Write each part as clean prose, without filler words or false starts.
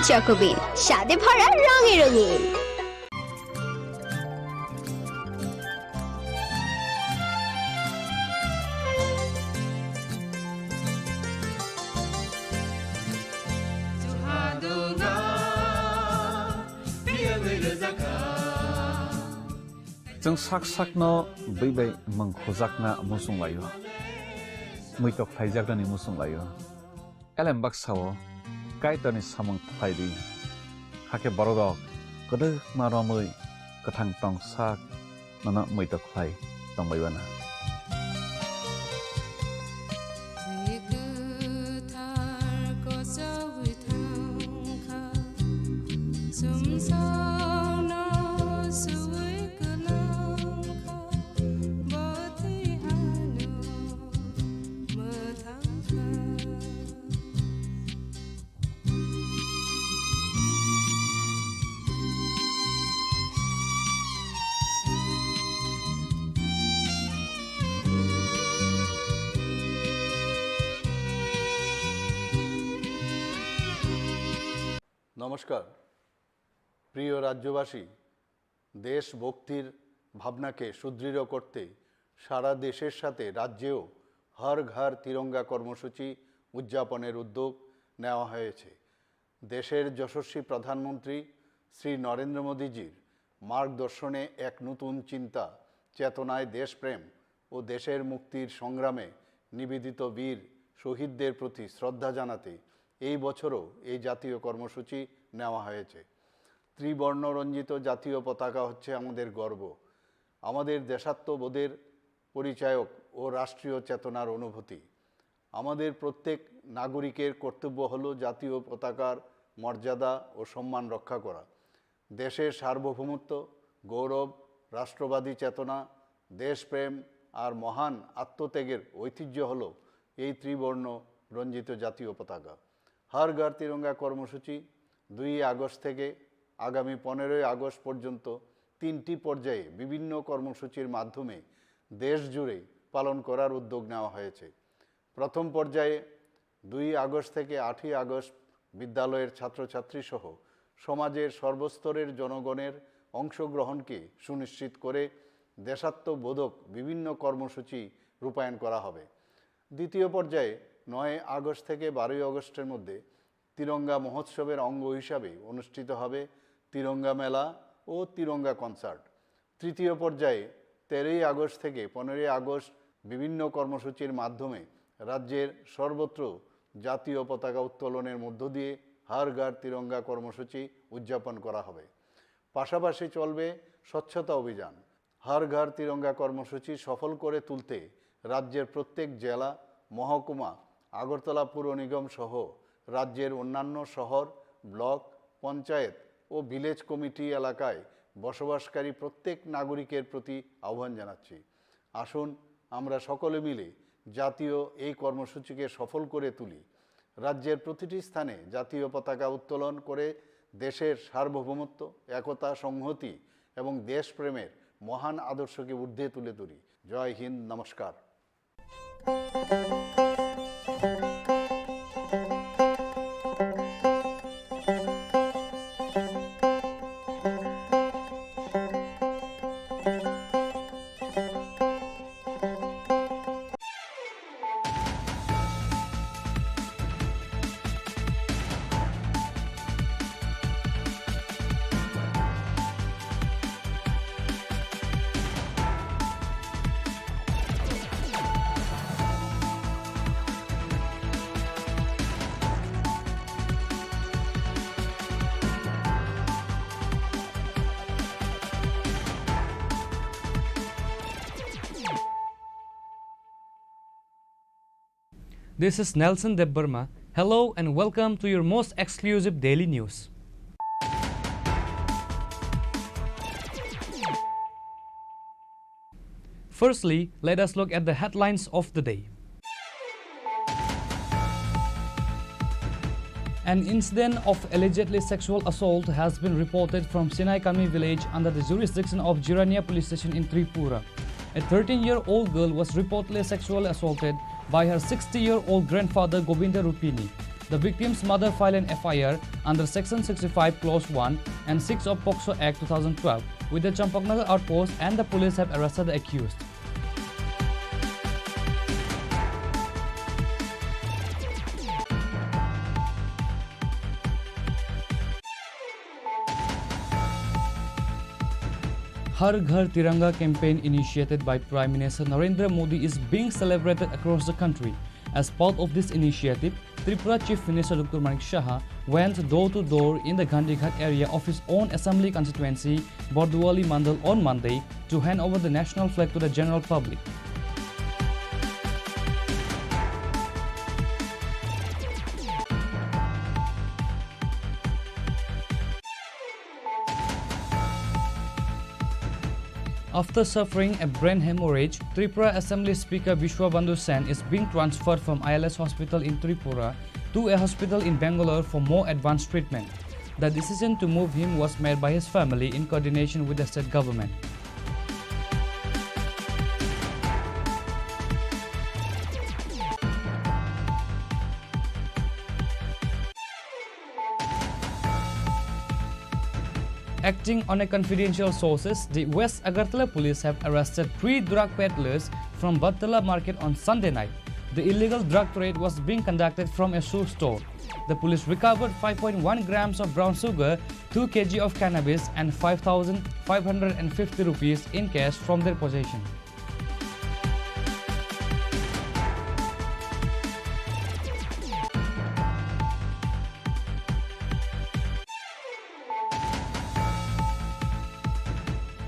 চকোবিন, স্বাদে ভরা রঙে রঙিন। जों sak sakno बै mangkhojakna musung layo muitok phaijakni musung layo elem baksao kaitani samang phaidi hake borodok kodok maromui kathang tong sak nana muitok phai tongbaibana নমস্কার প্রিয় রাজ্যবাসী, দেশভক্তির ভাবনাকে সুদৃঢ় করতে সারা দেশের সাথে রাজ্যেও হর ঘর তিরঙ্গা কর্মসূচি উদযাপনের উদ্যোগ নেওয়া হয়েছে। দেশের যশস্বী প্রধানমন্ত্রী শ্রী নরেন্দ্র মোদীজির মার্গদর্শনে এক নতুন চিন্তা চেতনায় দেশপ্রেম ও দেশের মুক্তির সংগ্রামে নিবেদিত বীর শহীদদের প্রতি শ্রদ্ধা জানাতে এই বছরও এই জাতীয় কর্মসূচি নেওয়া হয়েছে। ত্রিবর্ণরঞ্জিত জাতীয় পতাকা হচ্ছে আমাদের গর্ব, আমাদের দেশাত্মবোধের পরিচায়ক ও রাষ্ট্রীয় চেতনার অনুভূতি। আমাদের প্রত্যেক নাগরিকের কর্তব্য হলো জাতীয় পতাকার মর্যাদা ও সম্মান রক্ষা করা। দেশের সার্বভৌমত্ব, গৌরব, রাষ্ট্রবাদী চেতনা, দেশপ্রেম আর মহান আত্মত্যাগের ঐতিহ্য হলো এই ত্রিবর্ণ রঞ্জিত জাতীয় পতাকা। হর ঘর তিরঙ্গা কর্মসূচি 2 আগস্ট থেকে আগামী 15 আগস্ট পর্যন্ত 3টি পর্যায়ে বিভিন্ন কর্মসূচির মাধ্যমে দেশ জুড়ে পালন করার উদ্যোগ নেওয়া হয়েছে। প্রথম পর্যায়ে 2 আগস্ট থেকে 8ই আগস্ট বিদ্যালয়ের ছাত্রছাত্রী সহ সমাজের সর্বস্তরের জনগণের অংশগ্রহণকে সুনিশ্চিত করে দেশাত্মবোধক বিভিন্ন কর্মসূচি রূপায়ণ করা হবে। দ্বিতীয় পর্যায়ে 9 আগস্ট থেকে 12 আগস্টের মধ্যে তিরঙ্গা মহোৎসবের অঙ্গ হিসাবে অনুষ্ঠিত হবে তিরঙ্গা মেলা ও তিরঙ্গা কনসার্ট। তৃতীয় পর্যায়ে 13 আগস্ট থেকে 15 আগস্ট বিভিন্ন কর্মসূচির মাধ্যমে রাজ্যের সর্বত্র জাতীয় পতাকা উত্তোলনের মধ্য দিয়ে হর ঘর তিরঙ্গা কর্মসূচি উদযাপন করা হবে। পাশাপাশি চলবে স্বচ্ছতা অভিযান। হর ঘর তিরঙ্গা কর্মসূচি সফল করে তুলতে রাজ্যের প্রত্যেক জেলা, মহকুমা, আগরতলা পুর নিগম সহ রাজ্যের অন্যান্য শহর, ব্লক, পঞ্চায়েত ও ভিলেজ কমিটি এলাকায় বসবাসকারী প্রত্যেক নাগরিকের প্রতি আহ্বান জানাচ্ছি, আসুন আমরা সকলে মিলে জাতীয় এই কর্মসূচিকে সফল করে তুলি। রাজ্যের প্রতিটি স্থানে জাতীয় পতাকা উত্তোলন করে দেশের সার্বভৌমত্ব, একতা, সংহতি এবং দেশপ্রেমের মহান আদর্শকে ঊর্ধ্বে তুলে তুলি। জয় হিন্দ, নমস্কার। This is Nelson Debbarma. Hello and welcome to your most exclusive daily news. Firstly, let us look at the headlines of the day. An incident of allegedly sexual assault has been reported from Sinai Kami village under the jurisdiction of Jirania police station in Tripura. A 13-year-old girl was reportedly sexually assaulted by her 60-year-old grandfather Govinda Rupini. The victim's mother filed an FIR under Section 65 Clause 1 and 6 of POCSO Act 2012 with the Champaknagar outpost, and the police have arrested the accused. Har Ghar Tiranga campaign initiated by Prime Minister Narendra Modi is being celebrated across the country. As part of this initiative, Tripura Chief Minister Dr. Manik Shah went door to door in the Gandhighat area of his own assembly constituency, Borduali Mandal, on Monday to hand over the national flag to the general public. After suffering a brain hemorrhage, Tripura Assembly Speaker Vishwabandhu Sen is being transferred from ILS Hospital in Tripura to a hospital in Bangalore for more advanced treatment. The decision to move him was made by his family in coordination with the state government. Acting on a confidential sources, the West Agartala police have arrested 3 drug peddlers from Battala market on Sunday night. The illegal drug trade was being conducted from a shoe store. The police recovered 5.1 grams of brown sugar, 2 kg of cannabis and 5,550 rupees in cash from their possession.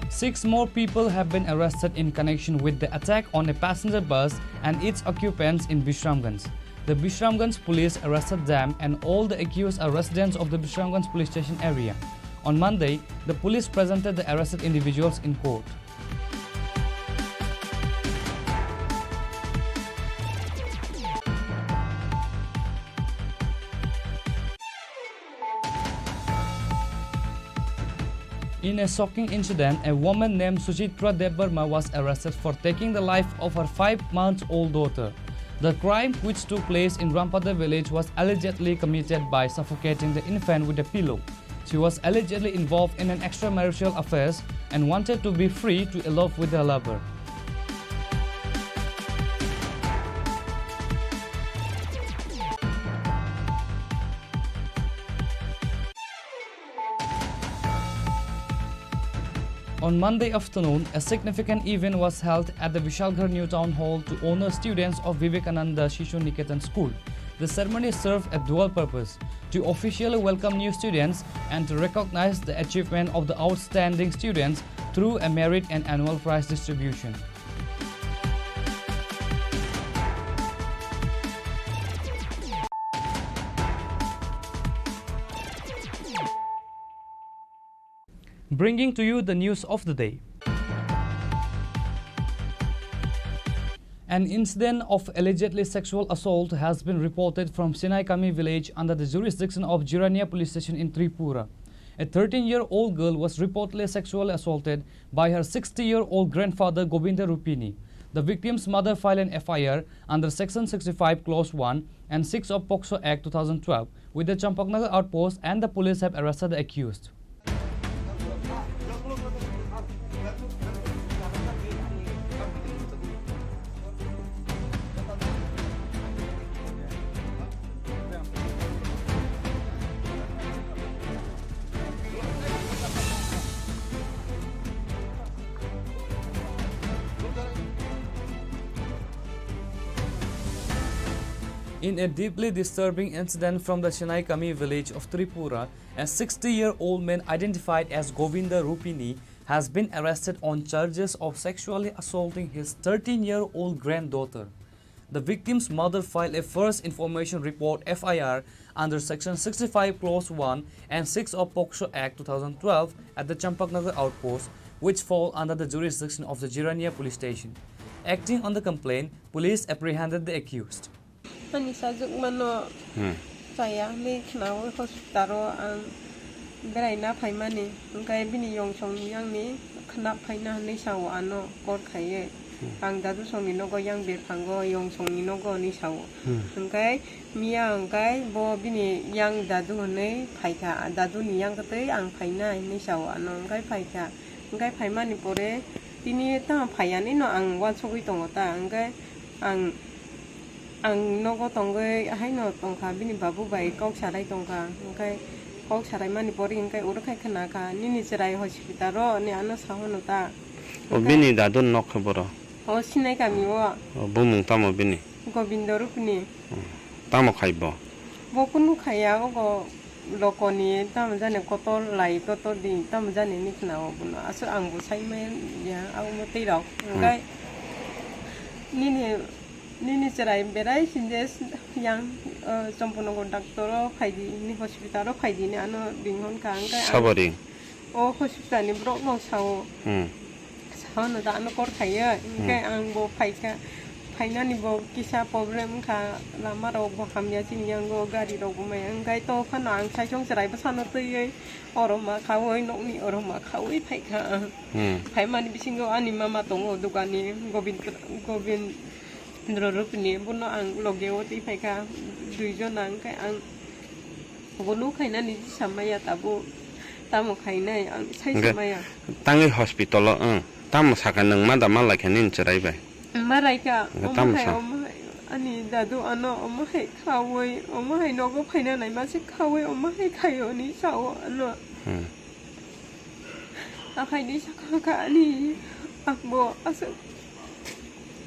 Six more people have been arrested in connection with the attack on a passenger bus and its occupants in Bishramganj. The Bishramganj police arrested them, and all the accused are residents of the Bishramganj police station area. On Monday, the police presented the arrested individuals in court. In a shocking incident, a woman named Suchitra Debbarma was arrested for taking the life of her 5-month-old daughter. The crime, which took place in Rampada village, was allegedly committed by suffocating the infant with a pillow. She was allegedly involved in an extramarital affair and wanted to be free to elope with her lover. On Monday afternoon, a significant event was held at the Vishalgarh New Town Hall to honor students of Vivekananda Shishu Niketan School. The ceremony served a dual purpose: to officially welcome new students and to recognize the achievement of the outstanding students through a merit and annual prize distribution. Bringing to you the news of the day. An incident of allegedly sexual assault has been reported from Sinaikami village under the jurisdiction of Jirania police station in Tripura. A 13-year-old girl was reportedly sexually assaulted by her 60-year-old grandfather Govinda Rupini. The victim's mother filed an FIR under Section 65 Clause 1 and 6 of POCSO Act 2012 with the Champaknagar outpost, and the police have arrested the accused. In a deeply disturbing incident from the Sinaikami village of Tripura, a 60-year-old man identified as Govinda Rupini has been arrested on charges of sexually assaulting his 13-year-old granddaughter. The victim's mother filed a first information report FIR under Section 65 Clause 1 and 6 of POCSO Act 2012 at the Champaknagar outpost, which fall under the jurisdiction of the Jirania police station. Acting on the complaint, police apprehended the accused. Ani sajuk mano saya ni kenal hospitalo ang berai na paimani, angkai bini yong chong yang ni kenap paina ni sawo ano kod kaye ang dadu songni nogo yang berpango yong songni nogo ni sawo angkai mia angkai bo bini yang dadu nei phaika dadu ni yang katei ang phaina ni sawo ano angkai phaika angkai phaimani pore tini ta phaiani no ang wan sogui tongo ta angkai ang nogo tongoi haino tongka bini babu bai kok sarai tongka angkai kok sarai mani pore angkai urukai khana ka nini serai hospital ro ni ano sahono ta bini dadun nok boro o sinai kami o bumung tamo bini gobindo rupni tamo khaibo bo kunu khaya go lokoni tam jane kotol lai kotol di tam jane ni khna o buno asu ang bu sai me ya au mo ti rok ngai nini serai berai sindes yang sampuno go doctor khaidi ni hospital ro khaidi ni ano binghon ka ngai sabori o hospital ni bro no sao ano da ano kor khaya ngai ang bo phaika phaina ni bo kisa problem kha lama ro bo hamya sin yang go gari ro bo mai ngai to khana ang sai chong serai ba san tu ei oroma khawoi nok ni oroma khawoi phaika phai mani bisingo ani mama tongo dukani gobind rorupni buno ang logeo ti phaika duijon ang kai ang bonu khaina ni samaya tabu tamo khaina ang sai samaya tangi hospital tamo sakan nang mada mala khenin cherai bai Maraika, ani dadu ano omahai kawai omahai nogo phaina nai masi kawai omahai khayo ni sao ano akai ni sakaka ani akbo asu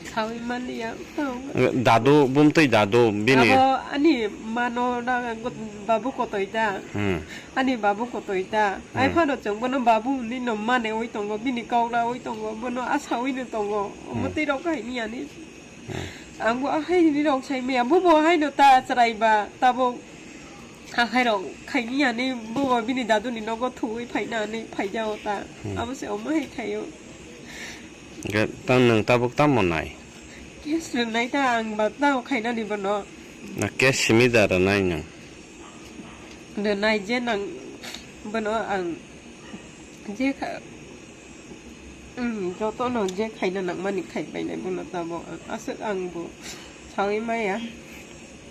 kawai mania dadu bumtei dadu bini abo ani mano na babu kotoita ani babu kotoita ai phano chongbono babu ni no mane oi tongo bini kaula oi tongo bono asa oi no tongo moti ro kai ni ani angbo hai ni ro sai me bo hai no ta chrai ba tabo hai ro kai ni ani bo bini dadu ni no go thui phaina ni phai jao ta abo se omai khayo ge tan nang tabuk tamon nai yes nai ta ang ba tao khaina ni bono na ke simidar nai nang de nai je nang bono ang je kha jo to no je khaina nang mani khai bai nai bono ta bo asu ang bo chai mai ya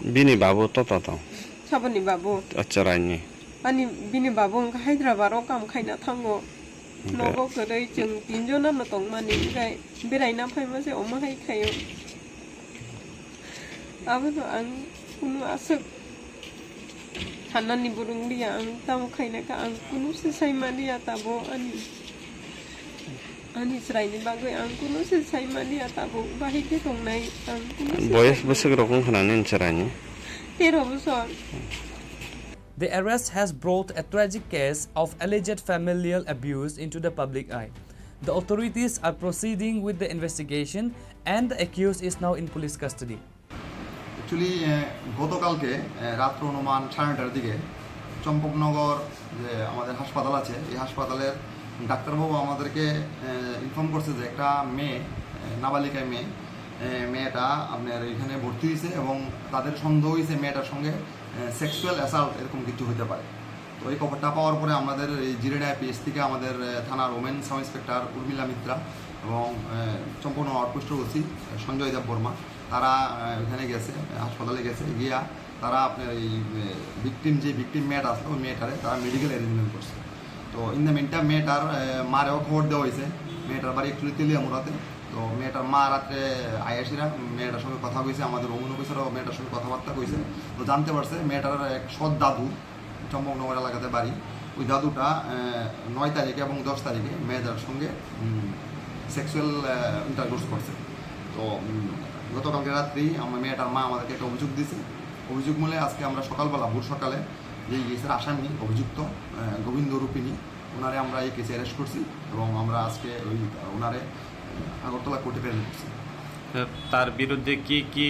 bini babu to sabani babu acharai ni ani bini babu Hyderabad ro kam khaina thango nogo kodai chung tinjo na no tong mani kai berai na phai ma se oma hai khayo abano ang kunu asuk hanani burung dia ang tam khaina ka ang kunu se sai mani atabo ani srai ni bagoi ang kunu se sai mani atabo bahi ke tong nai ang kunu boyes besek rokong khanin cherai ni tero busor. The arrest has brought a tragic case of alleged familial abuse into the public eye. The authorities are proceeding with the investigation and the accused is now in police custody. Actually গতকালকে রাত্র অনুমান 9:30টার দিকে চম্পকনগর যে আমাদের হাসপাতাল আছে এই হাসপাতালের ডাক্তারবাবু আমাদেরকে ইনফর্ম করছে যে একটা মেয়ে নাবালিকা মেয়েটা আপনার এখানে ভর্তি হয়েছে এবং তাদের সন্দেহ হয়েছে মেয়েটার সঙ্গে সেক্সুয়াল অ্যাসাল্ট এরকম কিছু হতে পারে। তো এই খবরটা পাওয়ার পরে আমাদের এই জিরেডা পিএস থেকে আমাদের থানার women sub inspector Urmila Mitra এবং সম্পূর্ণ আউটপোস্টের ওসি সঞ্জয় দেব বর্মা তারা ওখানে গেছে, হাসপাতালে গেছে, গিয়া তারা আপনার এই ভিকটিম মেয়েটা আসলো ওই মেয়েটারে তারা মেডিকেল অ্যারেঞ্জমেন্ট করছে। তো ইন দ্য মিনটাইম মেয়েটার মারেও খবর দেওয়া হয়েছে, মেয়েটার বাড়ি একটু তেলিয়ামুড়াতে। তো মেয়েটার মা রাত্রে আয়াসিরা মেয়েটার সঙ্গে কথা কইছে, আমাদের ওমন অফিসারও মেয়েটার সঙ্গে কথাবার্তা কইছে। তো জানতে পারছে মেয়েটার এক সৎ দাদু চম্পকনগর এলাকাতে বাড়ি, ওই দাদুটা 9 তারিখে এবং 10 তারিখে মেয়েটার সঙ্গে সেক্সুয়াল ইন্টারকোর্স করছে। তো গতকালকে রাত্রি আমার মেয়েটার মা আমাদেরকে একটা অভিযোগ দিয়েছে। অভিযোগ মূলে আজকে আমরা সকালবেলা ভোর সকালে যে কেসের আসামি অভিযুক্ত গোবিন্দ রূপিনী ওনারে আমরা এই কেসে অ্যারেস্ট করছি এবং আমরা আজকে ওই ওনারে আগরতলা কোর্টে প্রেরণ করছি। তার বিরুদ্ধে কি কি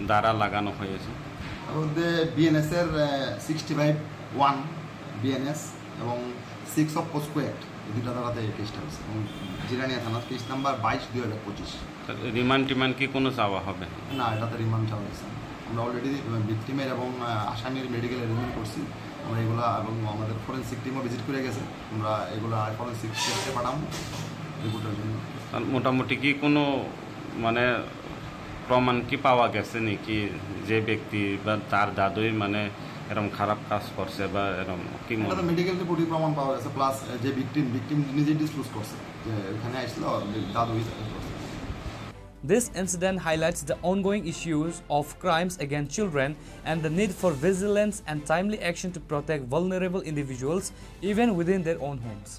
ধারা লাগানো হয়েছে? তার মধ্যে বিএনএসের 65(1) বিএনএস এবং 6 অফ পোস্কো অ্যাক্ট এই দুটা ধারাতে এই কেসটা হয়েছে এবং জিরানিয়া থানার কেস নাম্বার 22/2025। রিমান্ড কি কোনো চাওয়া হবে না? এটাতে রিমান্ড চাওয়া হয়েছে। আমরা অলরেডি ভিকটিমের এবং আসামির মেডিকেল অ্যারেঞ্জমেন্ট করছি। আমরা এগুলা এবং আমাদের ফরেন্সিক টিমও ভিজিট করে গেছে। আমরা এগুলা ফরেন্সিক টেস্টে পাঠাবো রিপোর্টের জন্য। আর মোটামুটি কি কোনো মানে প্রমাণ কি পাওয়া গেছে নাকি যে ব্যক্তি বা তার দাদুই মানে এরকম খারাপ কাজ করছে বা এরকম কি এটা তো মেডিকেল রিপোর্টে প্রমাণ পাওয়া গেছে, প্লাস যে ভিকটিম নিজে ডিসক্লোজ করছে যে এখানে আসলো দাদুই করছে। This incident highlights the ongoing issues of crimes against children and the need for vigilance and timely action to protect vulnerable individuals even within their own homes.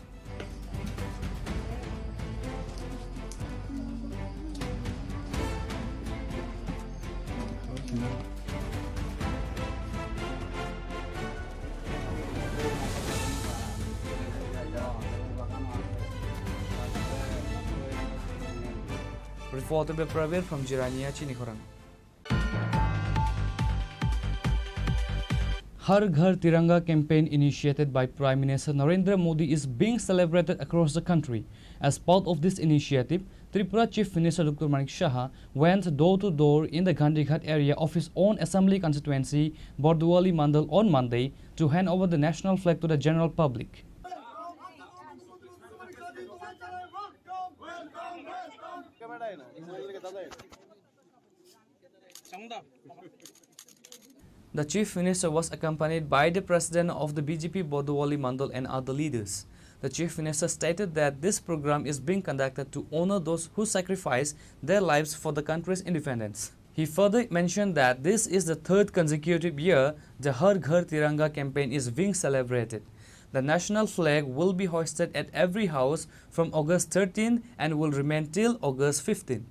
Reported by Pravir from Jirania, Chinikhorang. Har Ghar Tiranga campaign initiated by Prime Minister Narendra Modi is being celebrated across the country. As part of this initiative, Tripura Chief Minister Dr. Manik Shah went door to door in the Gandhighat area of his own assembly constituency, Bordwali Mandal, on Monday to hand over the national flag to the general public. The Chief Minister was accompanied by the President of the BJP Bordwali Mandal and other leaders. The Chief Minister stated that this program is being conducted to honor those who sacrificed their lives for the country's independence. He further mentioned that this is the third consecutive year the Har Ghar Tiranga campaign is being celebrated. The national flag will be hoisted at every house from August 13 and will remain till August 15.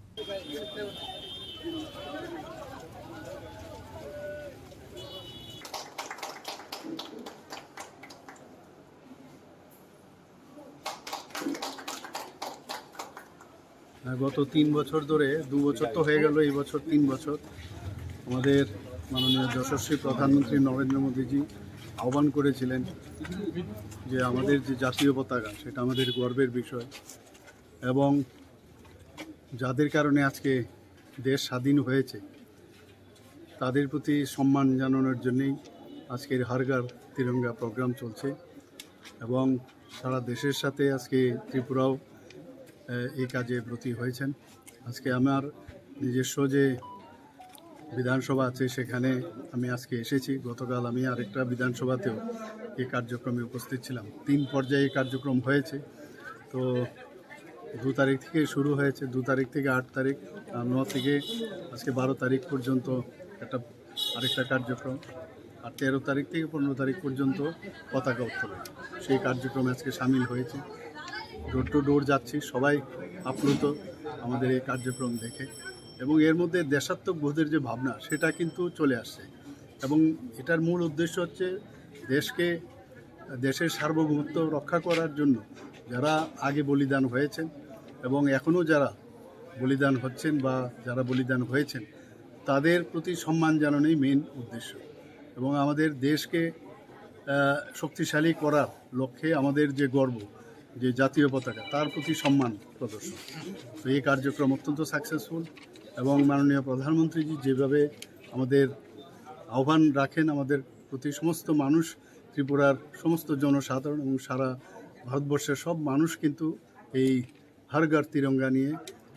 গত 3 বছর ধরে 2 বছর তো হয়ে গেল, এই বছর 3 বছর আমাদের মাননীয় যশস্বী প্রধানমন্ত্রী নরেন্দ্র মোদীজি আহ্বান করেছিলেন যে আমাদের যে জাতীয় পতাকা সেটা আমাদের গর্বের বিষয় এবং যাদের কারণে আজকে দেশ স্বাধীন হয়েছে তাদের প্রতি সম্মান জানানোর জন্যই আজকের হর ঘর তিরঙ্গা প্রোগ্রাম চলছে এবং সারা দেশের সাথে আজকে ত্রিপুরাও এই কাজে ব্রতী হয়েছেন। আজকে আমার নিজস্ব যে বিধানসভা আছে সেখানে আমি আজকে এসেছি। গতকাল আমি আরেকটা বিধানসভাতেও এই কার্যক্রমে উপস্থিত ছিলাম। 3 পর্যায়ে কার্যক্রম হয়েছে। তো 2 তারিখ থেকে শুরু হয়েছে, 2 তারিখ থেকে 8 তারিখ, 9 থেকে আজকে 12 তারিখ পর্যন্ত আরেকটা কার্যক্রম, আর 13 তারিখ থেকে 15 তারিখ পর্যন্ত পতাকা উত্তোলন। সেই কার্যক্রমে আজকে সামিল হয়েছে। ডোর টু ডোর যাচ্ছি, সবাই আপ্লুত আমাদের এই কার্যক্রম দেখে এবং এর মধ্যে দেশাত্মবোধের যে ভাবনা সেটা কিন্তু চলে আসছে এবং এটার মূল উদ্দেশ্য হচ্ছে দেশের সার্বভৌমত্ব রক্ষা করার জন্য যারা আগে বলিদান হয়েছেন এবং এখনও যারা বলিদান হচ্ছেন বা যারা বলিদান হয়েছেন তাদের প্রতি সম্মান জানানোই মেইন উদ্দেশ্য এবং আমাদের দেশকে শক্তিশালী করার লক্ষ্যে আমাদের যে গর্ব, যে জাতীয় পতাকা, তার প্রতি সম্মান প্রদর্শন। তো এই কার্যক্রম অত্যন্ত সাকসেসফুল এবং মাননীয় প্রধানমন্ত্রীজি যেভাবে আমাদের আহ্বান রাখেন আমাদের প্রতি, সমস্ত মানুষ, ত্রিপুরার সমস্ত জনসাধারণ এবং সারা ভারতবর্ষের সব মানুষ কিন্তু এই হর ঘর তিরঙ্গা নিয়ে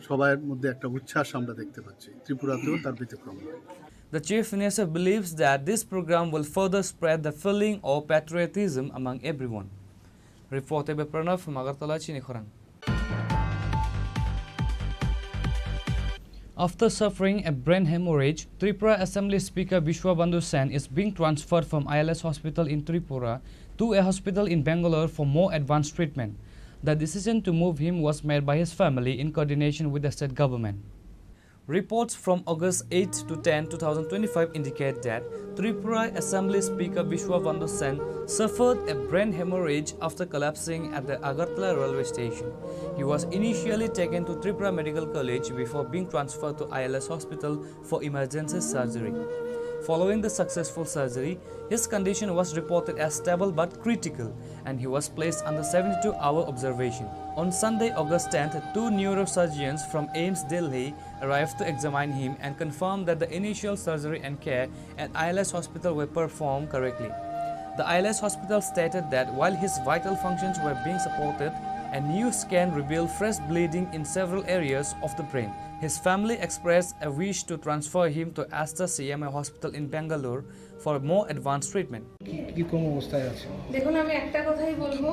সবার মধ্যে একটা উচ্ছ্বাস আমরা দেখতে পাচ্ছি। ত্রিপুরাতেও তার ব্যতিক্রম নয়। The Chief Minister believes that this program will further spread the feeling of patriotism among everyone. Reported by Pranav from Agartala, Chinikhorang. After suffering a brain hemorrhage, Tripura Assembly Speaker Vishwabandhu Sen is being transferred from ILS Hospital in Tripura to a hospital in Bangalore for more advanced treatment. The decision to move him was made by his family in coordination with the state government. Reports from August 8 to 10, 2025 indicate that Tripura Assembly Speaker Vishwabandhu Sen suffered a brain hemorrhage after collapsing at the Agartala railway station. He was initially taken to Tripura Medical College before being transferred to ILS Hospital for emergency surgery. Following the successful surgery, his condition was reported as stable but critical and he was placed under 72-hour observation. On Sunday, August 10th, 2 neurosurgeons from AIIMS Delhi arrived to examine him and confirmed that the initial surgery and care at ILS Hospital were performed correctly. The ILS Hospital stated that while his vital functions were being supported, A new scan revealed fresh bleeding in several areas of the brain. His family expressed a wish to transfer him to Aster CMI Hospital in Bangalore for more advanced treatment. কি কোন অবস্থায় আছে? দেখুন, আমি একটা কথাই বলবো,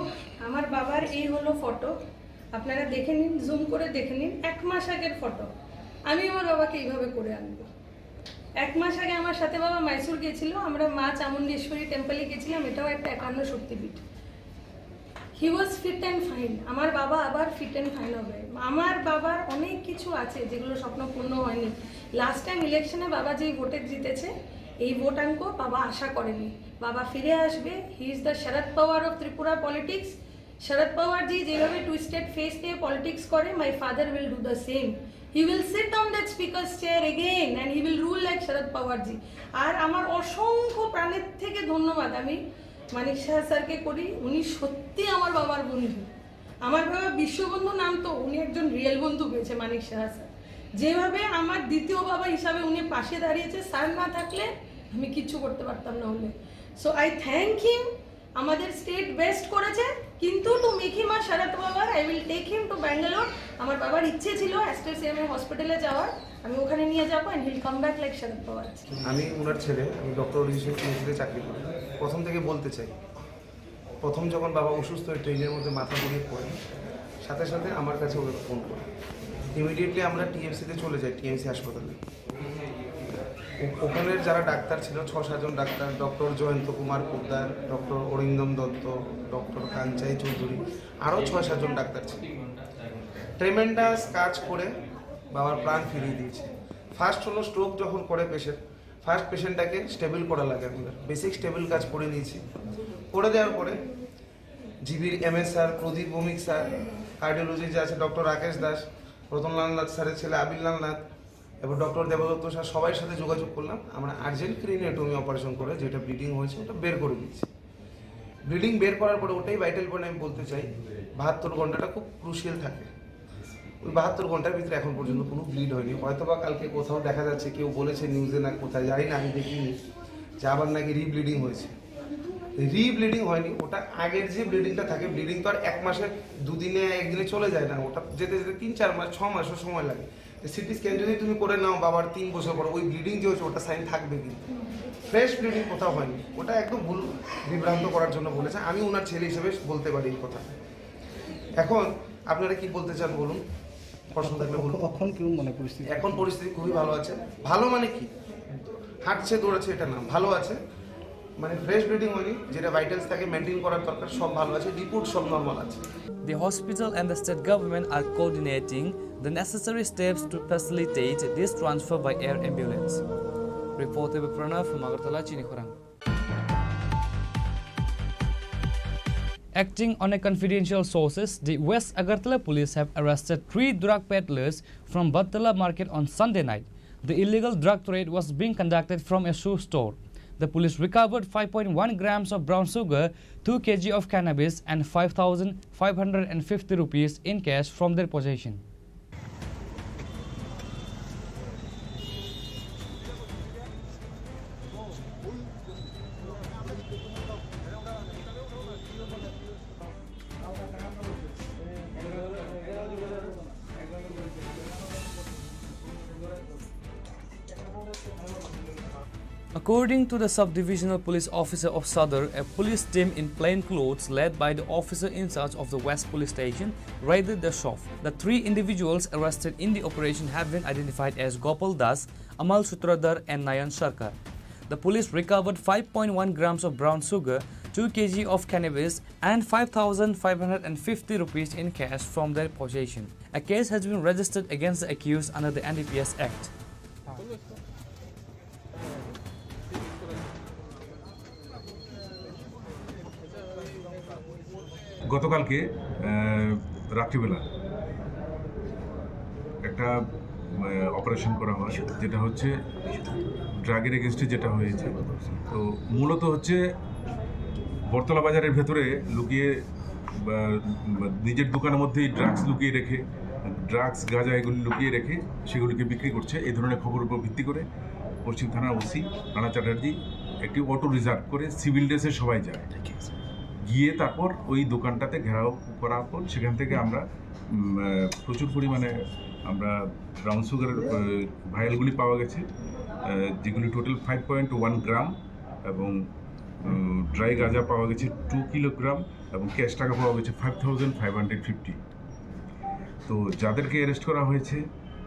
আমার বাবার এই হলো ফটো, আপনারা দেখে নিন, জুম করে দেখে নিন, 1 মাস আগের ফটো। আমি আমার বাবাকে এইভাবে করে আনবো। 1 মাস আগে আমার সাথে বাবা মাইসুর গেছিল, আমরা মা চামুণ্ডেশ্বরী টেম্পলে গেছিলাম, এটাও একটা 51 শক্তিপীঠ। হি ওয়াজ ফিট অ্যান্ড ফাইন। আমার বাবা আবার ফিট অ্যান্ড ফাইন হবে। আমার বাবার অনেক কিছু আছে যেগুলো স্বপ্ন পূর্ণ হয়নি। লাস্ট টাইম ইলেকশনে বাবা যেই ভোটে জিতেছে, এই ভোটাঙ্ক বাবা আশা করেনি। বাবা ফিরে আসবে। He is the Sharad Pawar of Tripura politics. Sharad পাওয়ারজি যেভাবে টুইস্টেড ফেস নিয়ে পলিটিক্স করে, my father will do the same. He will sit on that speaker's chair again and he will rule like Sharad পাওয়ারজি। আর আমার অসংখ্য প্রাণের থেকে ধন্যবাদ আমি মানিক সাহা স্যারকে করি। উনি সত্যি আমার বাবার বন্ধু। আমার বাবা বিশ্ববন্ধু নাম তো, উনি একজন রিয়েল বন্ধু পেয়েছে মানিক সাহা স্যার। যেভাবে আমার দ্বিতীয় বাবা হিসাবে উনি পাশে দাঁড়িয়েছে, স্যার না থাকলে আমি কিচ্ছু করতে পারতাম না হলে। So I thank him. আমাদের স্টেট বেস্ট করেছে, কিন্তু to make him a Sharad Pawar I will take him to Bangalore. আমার বাবার ইচ্ছে ছিল অ্যাস্টার সিএমআই হসপিটালে যাওয়ার, আমি ওখানে নিয়ে যাবো and he'll come back like Sharad Pawar. আমি ওনার ছেলে, আমি ডক্টর অরিজিৎ সিংহতে চাকরি করি। প্রথম থেকে বলতে চাই, প্রথম যখন বাবা অসুস্থ হয়ে ট্রেনের মধ্যে মাথা ঘুরিয়ে পড়ে, সাথে সাথে আমার কাছে ওদের ফোন করে। ইমিডিয়েটলি আমরা টিএমসিতে চলে যাই, টিএমসি হাসপাতালে। ওখানের যারা ডাক্তার ছিল, 6-7 জন ডাক্তার, doctor Jayanta Kumar Poddar, doctor Arindam Dutta, doctor Kanchai Chowdhury, আরও 6-7 জন ডাক্তার ছিল। ট্রেমেন্ডাস কাজ করে বাবার প্রাণ ফিরিয়ে দিয়েছে। ফার্স্ট হলো স্ট্রোক যখন করে পেশেন্ট, ফার্স্ট পেশেন্টটাকে স্টেবল করা লাগে। আমাদের বেসিক স্টেবল কাজ করে নিয়েছি। করে দেওয়ার পরে জিবির MS স্যার, প্রদীপ ভৌমিক স্যার, কার্ডিওলজি যে আছে ডক্টর রাকেশ দাস, রতনলাল নাথ স্যারের ছেলে আবিরলাল নাথ, এবার ডক্টর দেবদত্ত স্যার, সবাই সাথে যোগাযোগ করলাম। আমরা আর্জেন্ট ক্রিনিওটমি অপারেশন করে যেটা ব্লিডিং হয়েছে ওটা বের করে দিয়েছি। ব্লিডিং বের করার পরে ওটাই ভাইটাল পয়েন্ট আমি বলতে চাই, 72 ঘন্টাটা খুব ক্রুশিয়াল থাকে। ওই 72 ঘন্টার ভিতরে এখন পর্যন্ত কোনো ব্লিড হয়নি। হয়তো বা কালকে কোথাও দেখা যাচ্ছে, কেউ বলেছে নিউজে না কোথায়, জানি না, আমি দেখিনি, যে আবার নাকি রিব্লিডিং হয়েছে। রিব্লিডিং হয়নি, ওটা আগের যে ব্লিডিংটা থাকে, ব্লিডিং তো আর 1 মাসে 2 দিনে 1 দিনে চলে যায় না, ওটা যেতে যেতে 3-4 মাস 6 মাসও সময় লাগে। সিটি স্ক্যান যদি তুমি করে নাও বাবার 3 বছর পর, ওই ব্লিডিং যে হচ্ছে ওটা সাইন থাকবে, কিন্তু ফ্রেশ ব্লিডিং কোথাও হয়নি। ওটা একদম ভুল বিভ্রান্ত করার জন্য বলেছে। আমি ওনার ছেলে হিসেবে বলতে পারি এই কথা। এখন আপনারা কি বলতে চান বলুন, প্রশ্ন থাকলে বলুন। এখন কেউ মনে পরিস্থিতি? এখন পরিস্থিতি খুবই ভালো আছে। ভালো মানে কি, হাঁটছে দৌড়াচ্ছে এটা না, ভালো আছে মানে ফ্রেশ ব্লিডিং হয়নি, যেটা ভাইটালস তাকে মেনটেন করার দরকার সব ভালো আছে, রিপোর্ট সব নর্মাল আছে। The hospital and the state government are coordinating the necessary steps to facilitate this transfer by air ambulance. Reported by Pranav from Agartala, Chinikhorang. Acting on a confidential sources, the West Agartala police have arrested 3 drug peddlers from Battala market on Sunday night. The illegal drug trade was being conducted from a shoe store. The police recovered 5.1 grams of brown sugar, 2 kg of cannabis and 5,550 rupees in cash from their possession. According to the subdivisional police officer of Sadar, a police team in plain clothes led by the officer in charge of the West Police Station raided the shop. The 3 individuals arrested in the operation have been identified as Gopal Das, Amal Sutradhar and Nayan Sarkar. The police recovered 5.1 grams of brown sugar, 2 kg of cannabis and 5,550 rupees in cash from their possession. A case has been registered against the accused under the NDPS Act. গতকালকে রাত্রিবেলা একটা operation করা হয়, যেটা হচ্ছে ড্রাগের এগেনস্টে যেটা হয়েছে। তো মূলত হচ্ছে বটতলা বাজারের ভেতরে লুকিয়ে নিজের দোকানের মধ্যেই ড্রাগস লুকিয়ে রেখে, ড্রাগস গাঁজা এগুলি লুকিয়ে রেখে সেগুলিকে বিক্রি করছে। এই ধরনের খবরের উপর ভিত্তি করে পশ্চিম থানার ওসি রানা চ্যাটার্জি একটি অটো রিজার্ভ করে সিভিল ড্রেসে সবাই যায়। গিয়ে তারপর ওই দোকানটাতে ঘেরাও করার পর সেখান থেকে আমরা প্রচুর পরিমাণে আমরা ব্রাউন সুগারের ভায়ালগুলি পাওয়া গেছে, যেগুলি টোটাল 5.1 গ্রাম, এবং ড্রাই গাঁজা পাওয়া গেছে 2 কিলোগ্রাম, এবং ক্যাশ টাকা পাওয়া গেছে 5,550। তো যাদেরকে অ্যারেস্ট করা হয়েছে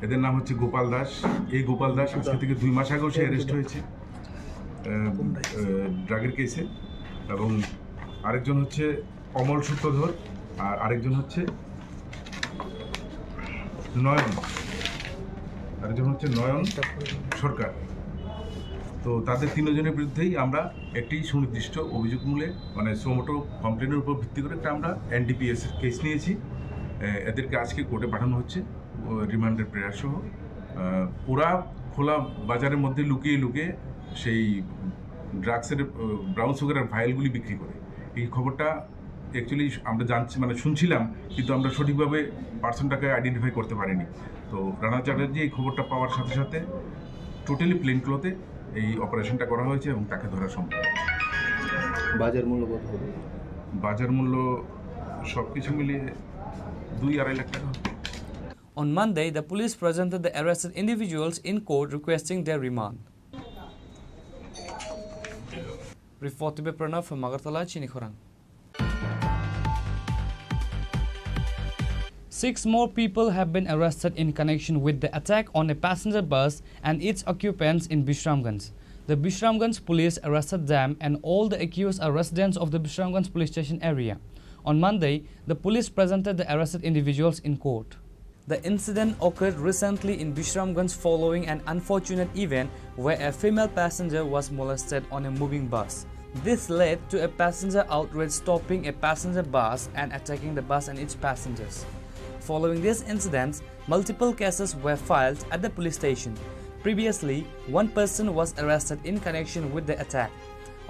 এদের নাম হচ্ছে গোপাল দাস। এই গোপাল দাস আজকে থেকে 2 মাস আগেও সে অ্যারেস্ট হয়েছে ড্রাগের কেসে, এবং আরেকজন হচ্ছে অমল সূত্রধর, আর আরেকজন হচ্ছে নয়ন সরকার। তো তাদের 3 জনের বিরুদ্ধেই আমরা একটি সুনির্দিষ্ট অভিযোগ মূলে মানে সোমোটো কমপ্লেনের উপর ভিত্তি করে একটা আমরা NDPS কেস নিয়েছি। এদেরকে আজকে কোর্টে পাঠানো হচ্ছে রিমান্ডের প্রেয়ার সহ। ওরা খোলা বাজারের মধ্যে লুকিয়ে লুকিয়ে সেই ড্রাগসের ব্রাউন সুগারের ভাইলগুলি বিক্রি করে। এই খবরটা অ্যাকচুয়ালি আমরা শুনছিলাম, কিন্তু আমরা সঠিকভাবে পার্সনটাকে আইডেন্টিফাই করতে পারিনি। তো রানা চ্যাটার্জি এই খবরটা পাওয়ার সাথে সাথে টোটালি প্লেন ক্লথে এই অপারেশনটা করা হয়েছে এবং তাকে ধরা সম্ভব। বাজার মূল্য কত হবে? বাজার মূল্য সব কিছু মিলিয়ে 2-2.5 লাখ টাকা। On Monday, the police presented the arrested individuals in court requesting their remand. Reported by Pranav from Agartala, Chinikhorang. 6 more people have been arrested in connection with the attack on a passenger bus and its occupants in Bishramganj. The Bishramganj police arrested them, and all the accused are residents of the Bishramganj police station area. On Monday, the police presented the arrested individuals in court. The incident occurred recently in Bishramganj following an unfortunate event where a female passenger was molested on a moving bus. This led to a passenger outrage stopping a passenger bus and attacking the bus and its passengers. Following this incident, multiple cases were filed at the police station. Previously, one person was arrested in connection with the attack.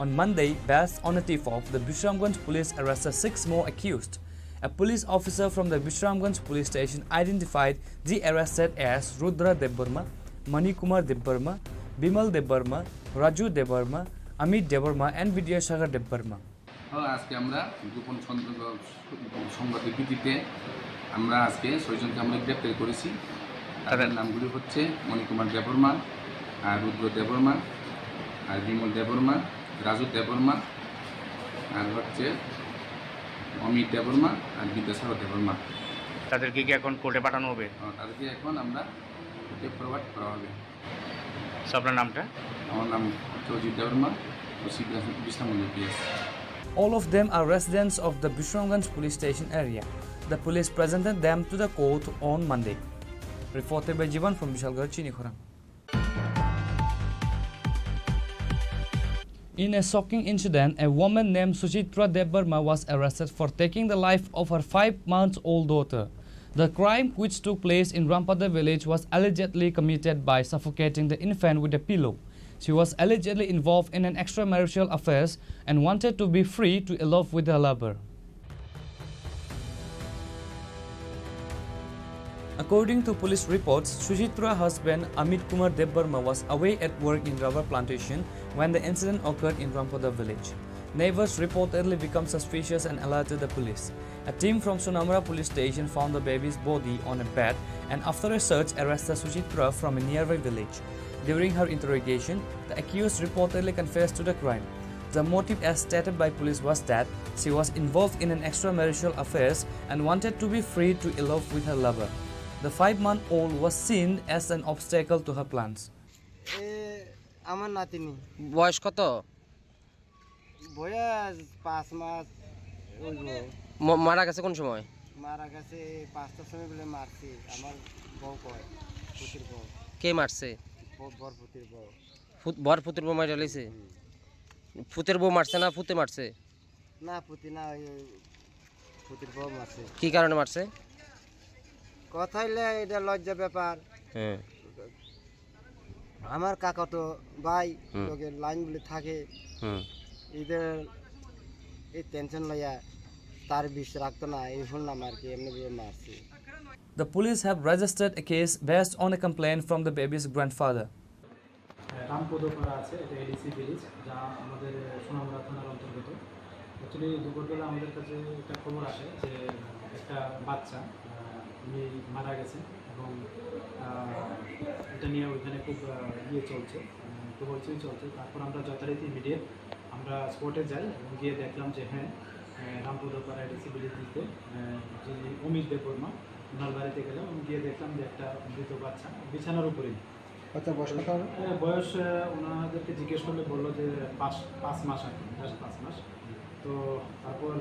On Monday, based on a tip-off, the Bishramganj police arrested 6 more accused. A police officer from the Bishramganj police station identified the arrested as Rudra Debarma, Manikumar Debarma, Bimal Debarma, Raju Debarma, Amit Debarma and Vidyasagar Debarma. আজকে আমরা গোপন সংবাদের ভিত্তিতে আমরা আজকে 6 জনকে আমরা গ্রেপ্তার করেছি। তাদের নামগুলি হচ্ছে মণিকুমার দেববর্মা, আর রুদ্র দেববর্মা, আর বিমল দেববর্মা, রাজু দেববর্মা, আর হচ্ছে অমিত দেববর্মা আর বিদ্যাসাগর দেববর্মা। তাদেরকে কি এখন কোর্টে পাঠানো হবে? তাদেরকে এখন আমরা কোর্টে ফরওয়ার্ড করা হবে। আপনার নামটা? আমার নাম চৌজিৎ Debbarma, Bishramganj PS. All of them are residents of the Bishramganj police station area. The police presented them to the court on Monday. Reported by Jivan from Vishalgarh, Chinikhorang. In a shocking incident, a woman named Suchitra Debarma was arrested for taking the life of her 5-month-old daughter. The crime, which took place in Rampada village, was allegedly committed by suffocating the infant with a pillow. She was allegedly involved in an extramarital affair and wanted to be free to elope with her lover. According to police reports, Suchitra's husband Amit Kumar Debarma was away at work in rubber plantation when the incident occurred in Rampada village. Neighbors reportedly became suspicious and alerted the police. A team from Sonamra police station found the baby's body on a bed and after a search arrested Suchitra from a nearby village. During her interrogation, the accused reportedly confessed to the crime. The motive as stated by police was that she was involved in an extramarital affair and wanted to be free to elope with her lover. The 5-month-old was seen as an obstacle to her plans. আমার নাতিনি বয়স কত? বয়স 5 মাস। মারা গেছে কোন সময়? মারা গেছে 5টার সময় বলে মারছে আমার বউ কয় পুতির বউ। কে মারছে? বর পুতির বউ। বর পুতির বউ মারা গেছে? পুতির বউ মারছে না পুতে মারছে? না পুতি না, পুতির বউ মারছে। কি কারণে মারছে? কথা হইলে এটা লজ্জা ব্যাপার। হ্যাঁ, আমার কাকা তো ভাই লোকের লাইন বলে থাকে, এদের এই টেনশন লইয়া তার বিষ রাখতো না, এই শুনলাম আর কি, এমনি মারছে। The police have registered a case based on a complaint from the baby's grandfather. রামপদপাড়া আছে, এটা এডিসি ভিলেজ, যা আমাদের সোনামুড়া থানার অন্তর্গত। অ্যাকচুয়ালি দুপুরবেলা আমাদের কাছে একটা খবর আসে যে একটা বাচ্চা উনি মারা গেছেন এবং এটা নিয়ে ওইখানে খুব চলছে, খুব হইচই চলছে। তারপর আমরা যথারীতি ইমিডিয়েট আমরা স্পটে যাই এবং গিয়ে দেখলাম যে হ্যাঁ, রামপুরপাড়া ডিসিবিলিটিতে যে অমিত দেববর্মা ওনার বাড়িতে গেলাম এবং গিয়ে দেখলাম যে একটা মৃত বাচ্চা বিছানার উপরেই। আচ্ছা, বয়স কত হবে? বয়স ওনাদেরকে জিজ্ঞেস করলে বললো যে 5 মাস আর কি, 5 মাস। তো তারপর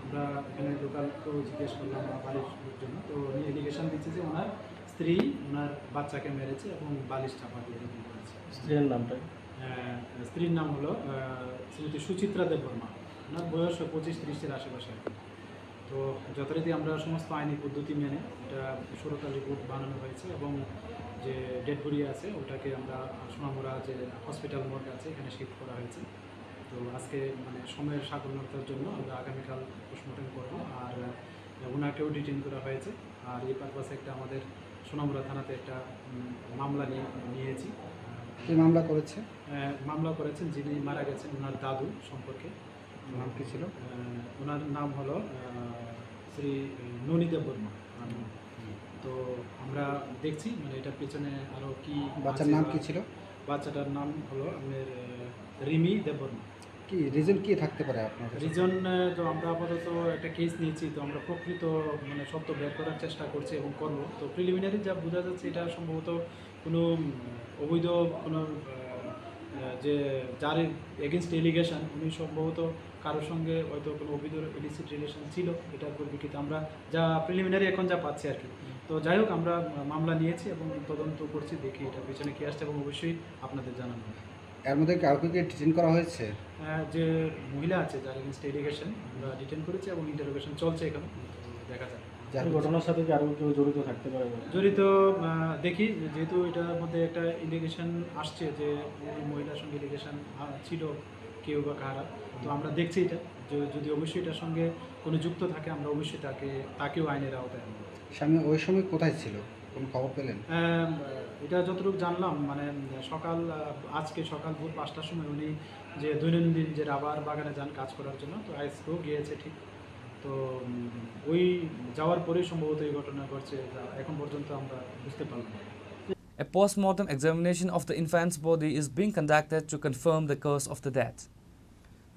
আমরা এখানে লোকালকেও জিজ্ঞেস করলাম বালিশের জন্য, তো উনি এলিগেশন দিচ্ছে যে ওনার স্ত্রী ওনার বাচ্চাকে মেরেছে এবং বালিশ চাপা দিয়ে করেছে। স্ত্রীর নামটা? স্ত্রীর নাম হলো শ্রীমতী সুচিত্রা দেববর্মা। ওনার বয়স 25-30-এর আশেপাশে আর কি। তো যথারীতি আমরা সমস্ত আইনি পদ্ধতি মেনে এটা সুরতাল রিপোর্ট বানানো হয়েছে এবং যে ডেড বডি আছে ওটাকে আমরা সোনামুড়া যে হসপিটাল মোড় আছে এখানে শিফট করা হয়েছে। তো আজকে মানে সময়ের সাধারণতার জন্য আমরা আগামীকাল পোস্টমর্টম করবো, আর ওনাকেও ডিটেইন করা হয়েছে। আর এই পারপাসে একটা আমাদের সোনামুড়া থানাতে একটা মামলা নিয়েছি। এই মামলা করেছে? মামলা করেছেন যিনি মারা গেছেন ওনার দাদু সম্পর্কে। নাম কি ছিল? ওনার নাম হলো শ্রী ননী দেববর্মা। তো আমরা দেখছি মানে এটার পেছনে আরও কি। বাচ্চার নাম কি ছিল? বাচ্চাটার নাম হলো আমাদের রিমি দেববর্মা। কি রিজন কি থাকতে পারে আপনার? রিজন তো আমরা আপাতত একটা কেস নিয়েছি, তো আমরা প্রকৃত মানে সত্য বের করার চেষ্টা করছি এবং করবো। তো প্রিলিমিনারি যা বোঝা যাচ্ছে এটা সম্ভবত কোনো অবৈধ কোনো যে যার এগেনস্ট এলিগেশন উনি সম্ভবত কারোর সঙ্গে হয়তো কোনো অবৈধ ইলিসিট রিলেশন ছিল, এটার পরিপ্রেক্ষিতে আমরা যা প্রিলিমিনারি এখন যা পাচ্ছি আর কি। তো যাই হোক আমরা মামলা নিয়েছি এবং তদন্ত করছি, দেখি এটার পিছনে কী আসছে এবং অবশ্যই আপনাদের জানানো হবে। এর মধ্যে কাউকে কি ডিটেইন করা হয়েছে? যে মহিলা আছে যার এগেনস্ট এলিগেশন আমরা ডিটেইন করেছি এবং ইন্টারোগেশন চলছে এখানে, দেখা যাক। ঘটনার সাথে কি আরও কেউ জড়িত থাকতে পারে? জড়িত দেখি, যেহেতু এটার মধ্যে একটা ইলিগেশন আসছে যে ওই মহিলার সঙ্গে ইলিগেশন ছিল কেউ বা কারা, তো আমরা দেখছি এটা যদি অবশ্যই এটার সঙ্গে কোনো যুক্ত থাকে আমরা অবশ্যই তাকেও আইনের আওতায় আনবো। স্বামী ওই সময় কোথায় ছিল, কোনো খবর পেলেন? এটা যতটুকু জানলাম মানে আজকে সকাল ভোর 5টার সময় উনি যে দৈনন্দিন যে রাবার বাগানে যান কাজ করার জন্য, তো আজকেও গিয়েছে ঠিক। তো ওই যাওয়ার পরেই সম্ভবত এই ঘটনা ঘটছে, এখন পর্যন্ত আমরা বুঝতে পারলাম। A post-mortem examination of the infant's body is being conducted to confirm the cause of the death.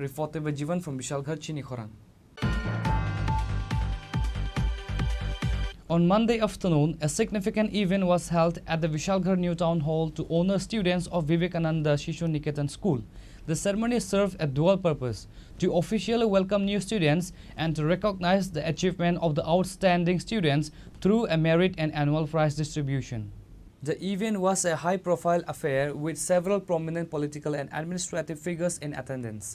Reported by Jivan from Vishalgarh, Chinikhoran. On Monday afternoon, a significant event was held at the Vishalgarh New Town Hall to honor students of Vivekananda Shishu Niketan School. The ceremony served a dual purpose: to officially welcome new students and to recognize the achievement of the outstanding students through a merit and annual prize distribution. The event was a high-profile affair with several prominent political and administrative figures in attendance.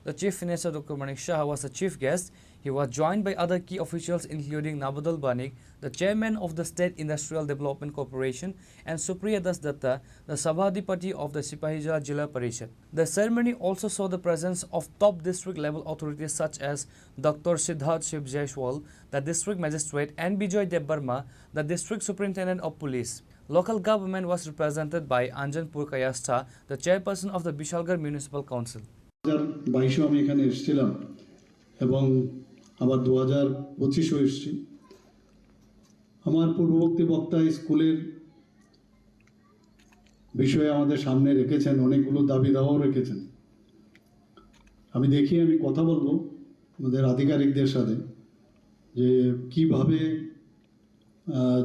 The Chief Minister Dr. Manik Shah was the chief guest. He was joined by other key officials including Nabadal Banik, the chairman of the State Industrial Development Corporation, and Supriya Das Datta, the Sabhadipati of the Sipahijala Jilla Parishad. The ceremony also saw the presence of top district level authorities such as Dr. Siddharth Shiv Jaiswal, the district magistrate, and Bijoy Debbarma, the district superintendent of police. Local government was represented by Anjan Purkayastha, the chairperson of the Vishalgarh Municipal Council. 2022 আমি এখানে এসেছিলাম এবং আবার 2025 এসেছি। আমার পূর্ববর্তী বক্তা স্কুলের বিষয়ে আমাদের সামনে রেখেছেন, অনেকগুলো দাবি দাওয়াও রেখেছেন। আমি কথা বলবো আমাদের আধিকারিকদের সাথে যে কিভাবে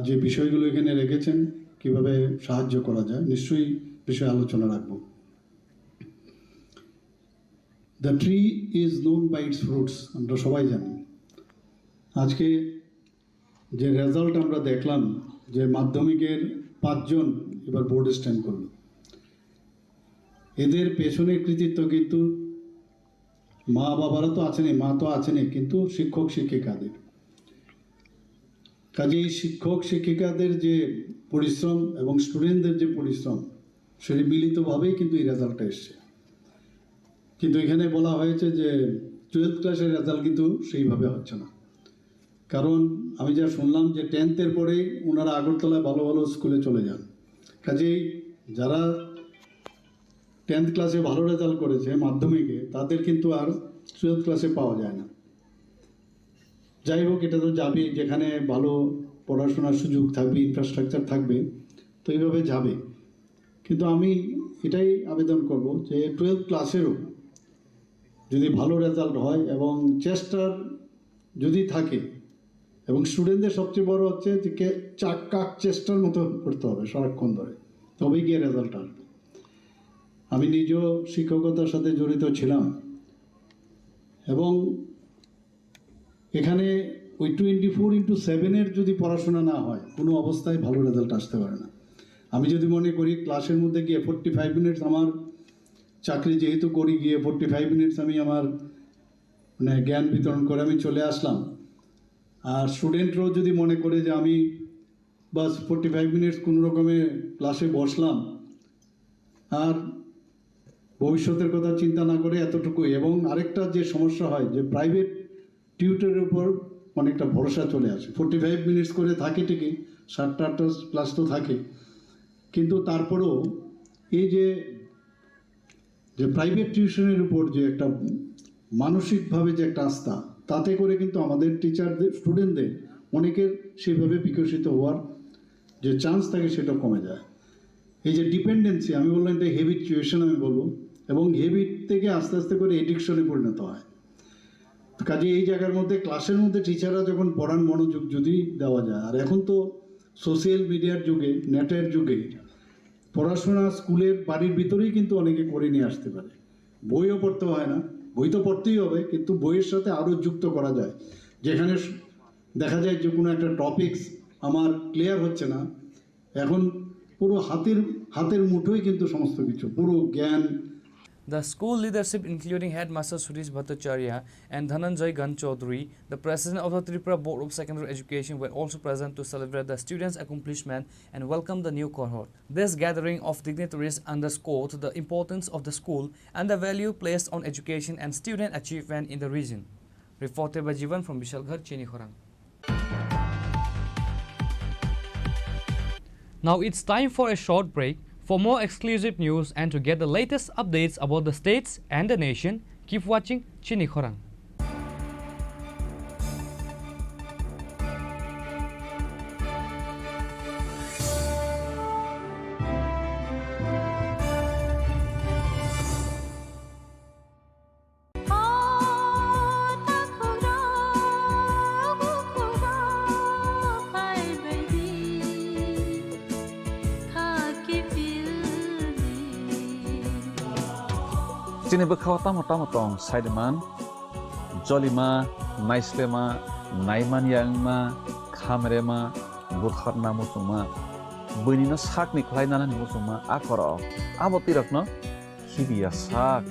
যে বিষয়গুলো এখানে রেখেছেন কিভাবে সাহায্য করা যায়, নিশ্চয়ই বিষয়ে আলোচনা রাখবো। The tree is known by its fruits, আমরা সবাই জানি। আজকে যে রেজাল্ট আমরা দেখলাম যে মাধ্যমিকের 5 জন এবার বোর্ডে স্ট্যান্ড করলো, এদের পেছনে কৃতিত্ব কিন্তু মা বাবারা তো আছেনই, মা তো আছেনই, কিন্তু শিক্ষক শিক্ষিকাদের। কাজেই শিক্ষক শিক্ষিকাদের যে পরিশ্রম এবং স্টুডেন্টদের যে পরিশ্রম সেটি মিলিতভাবেই কিন্তু এই রেজাল্টটা এসছে। কিন্তু এখানে বলা হয়েছে যে 12th ক্লাসের রেজাল্ট কিন্তু সেইভাবে হচ্ছে না, কারণ আমি যা শুনলাম যে 10th-এর পরেই ওনারা আগরতলায় ভালো ভালো স্কুলে চলে যান। কাজেই যারা 10th ক্লাসে ভালো রেজাল্ট করেছে মাধ্যমিকে, তাদের কিন্তু আর টুয়েলভ ক্লাসে পাওয়া যায় না। যাই হোক, এটা তো যাবে, যেখানে ভালো পড়াশোনার সুযোগ থাকবে, ইনফ্রাস্ট্রাকচার থাকবে, তো এইভাবে যাবে। কিন্তু আমি এটাই আবেদন করব যে টুয়েলভ ক্লাসেরও যদি ভালো রেজাল্ট হয় এবং চেষ্টার যদি থাকে, এবং স্টুডেন্টদের সবচেয়ে বড় হচ্ছে যে কাক চেষ্টার মতো করতে হবে সারাক্ষণ ধরে, তবেই গিয়ে রেজাল্ট আসবে। আমি নিজেও শিক্ষকতার সাথে জড়িত ছিলাম, এবং এখানে ওই 24/7 যদি পড়াশোনা না হয়, কোনো অবস্থায় ভালো রেজাল্ট আসতে পারে না। আমি যদি মনে করি ক্লাসের মধ্যে গিয়ে 45 মিনিটস আমার চাকরি যেহেতু করি, গিয়ে 45 মিনিটস আমি আমার মানে জ্ঞান বিতরণ করে আমি চলে আসলাম, আর স্টুডেন্টরাও যদি মনে করে যে আমি বাস 45 মিনিটস কোনো রকমে ক্লাসে বসলাম আর ভবিষ্যতের কথা চিন্তা না করে এতটুকুই। এবং আরেকটা যে সমস্যা হয় যে প্রাইভেট টিউটরের উপর অনেকটা ভরসা চলে আসে। 45 মিনিটস করে থাকে ঠিকই, 7টা-8টা ক্লাস তো থাকে, কিন্তু তারপরেও এই যে প্রাইভেট টিউশনের উপর যে একটা মানসিকভাবে যে একটা আস্থা, তাতে করে কিন্তু আমাদের টিচারদের, স্টুডেন্টদের অনেকের সেভাবে বিকশিত হওয়ার যে চান্স থাকে সেটা কমে যায়। এই যে ডিপেন্ডেন্সি, আমি বললাম এটা হ্যাবিচুয়েশন আমি বলবো, এবং হ্যাবিট থেকে আস্তে আস্তে করে এডিকশনে পরিণত হয়। কাজে এই জায়গার মধ্যে ক্লাসের মধ্যে টিচাররা যখন পড়ান মনোযোগ যদি দেওয়া যায়, আর এখন তো সোশ্যাল মিডিয়ার যুগে, নেটের যুগে পড়াশোনা স্কুলের বাড়ির ভিতরেই কিন্তু অনেকে করে নিয়ে আসতে পারে। বইও পড়তে হয় না, বই তো পড়তেই হবে, কিন্তু বইয়ের সাথে আরও যুক্ত করা যায়। যেখানে দেখা যায় যে কোনো একটা টপিকস আমার ক্লিয়ার হচ্ছে না, এখন পুরো হাতের মুঠোই কিন্তু সমস্ত কিছু, পুরো জ্ঞান। The school leadership, including Headmaster Suresh Bhattacharya and Dhananjay Gan Chaudhary, the president of the Tripura Board of Secondary Education, were also present to celebrate the students' accomplishment and welcome the new cohort. This gathering of dignitaries underscored the importance of the school and the value placed on education and student achievement in the region. Reported by Jivan from Bishalghar, Chinikhorang. Now it's time for a short break. For more exclusive news and to get the latest updates about the states and the nation, keep watching Chinikhorang. Sini bekau tamu-tamu Saideman, Jolima, Naislema, Naiman Yangma, Kamrema, Budharna Musuma, Bunina Sakni Klainana Musuma, Akoro, Abotirakno, Hibia Sak,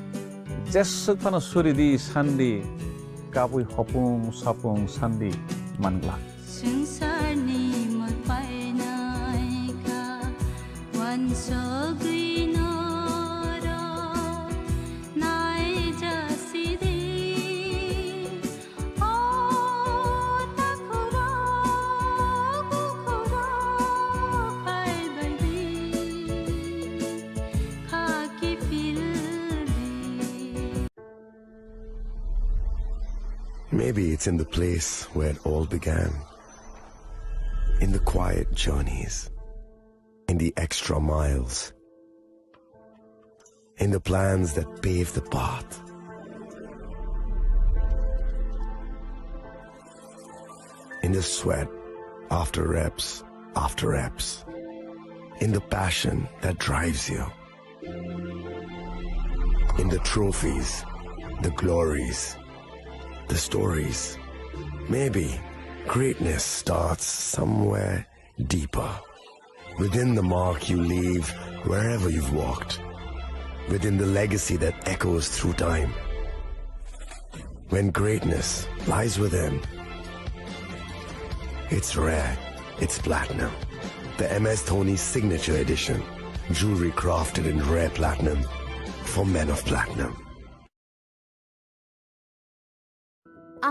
Jesupana Suridi, Sandi, Kabui Hopung, Sapung, Sandi, Mangla. Maybe it's in the place where it all began, in the quiet journeys, in the extra miles, in the plans that pave the path. In the sweat after reps, in the passion that drives you, in the trophies, the glories, the stories. Maybe greatness starts somewhere deeper, within the mark you leave wherever you've walked, within the legacy that echoes through time. When greatness lies within, it's rare, it's platinum. The MS Dhoni Signature Edition, jewelry crafted in rare platinum for men of platinum.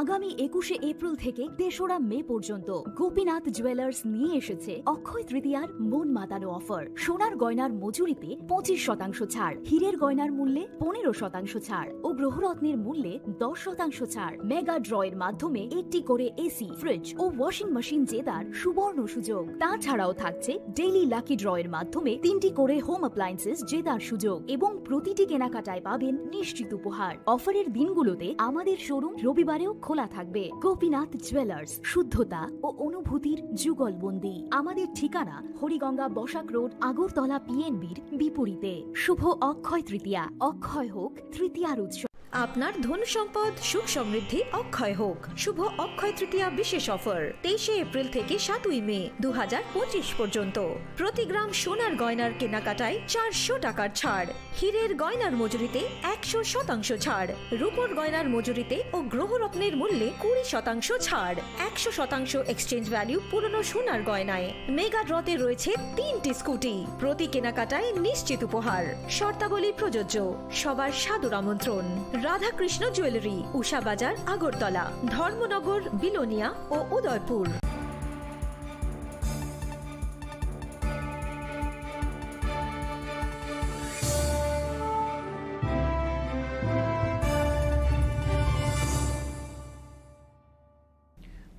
আগামী 21শে April থেকে 3রা মে পর্যন্ত Gopinath jewellers নিয়ে এসেছে অক্ষয় তৃতীয়ার মন মাতানো offer. সোনার গয়নার মজুরিতে 25% ছাড়, হীরের গয়নার মূল্যে 15% ছাড় ও গ্রহরত্নের মূল্যে 10% ছাড়। মেগা ড্রয়ের মাধ্যমে 1টি করে এসি, ফ্রিজ ও ওয়াশিং মেশিন জেতার সুবর্ণ সুযোগ। তাছাড়াও থাকছে ডেইলি লাকি ড্রয়ের মাধ্যমে 3টি করে হোম অ্যাপ্লায়েন্সেস জেতার সুযোগ এবং প্রতিটি কেনাকাটায় পাবেন নিশ্চিত উপহার। অফারের দিনগুলোতে আমাদের শোরুম রবিবারেও খোলা থাকবে। গোপীনাথ জুয়েলার্স, শুদ্ধতা ও অনুভূতির যুগলবন্দি। আমাদের ঠিকানা হরিগঙ্গা বসাক রোড, আগরতলা পিএনবির বিপরীতে। শুভ অক্ষয় তৃতীয়া, অক্ষয় হোক তৃতীয়ার উৎসব। আপনার ধন সম্পদ সুখ সমৃদ্ধি অক্ষয় হোক। শুভ অক্ষয় তৃতীয়া বিশেষ অফার 23শে এপ্রিল থেকে 7ই মে 2025 পর্যন্ত। প্রতি গ্রাম সোনার গয়নার কেনাকাটায় 400 টাকার ছাড়, হীরের গয়নার মজুরিতে 100% ছাড়, রূপোর গয়নার মজুরিতে ও গ্রহরত্নের মূল্যে 20% ছাড়, 100% এক্সচেঞ্জ ভ্যালু পুরনো সোনার গয়নায়। মেগা ড্রতে রয়েছে 3টি স্কুটি, প্রতি কেনাকাটায় নিশ্চিত উপহার। শর্তাবলী প্রযোজ্য। সবার সাদর আমন্ত্রণ। রাধাকৃষ্ণ জুয়েলারি, উষা বাজার, আগরতলা, ধর্মনগর, বিলোনিয়া ও Udaipur.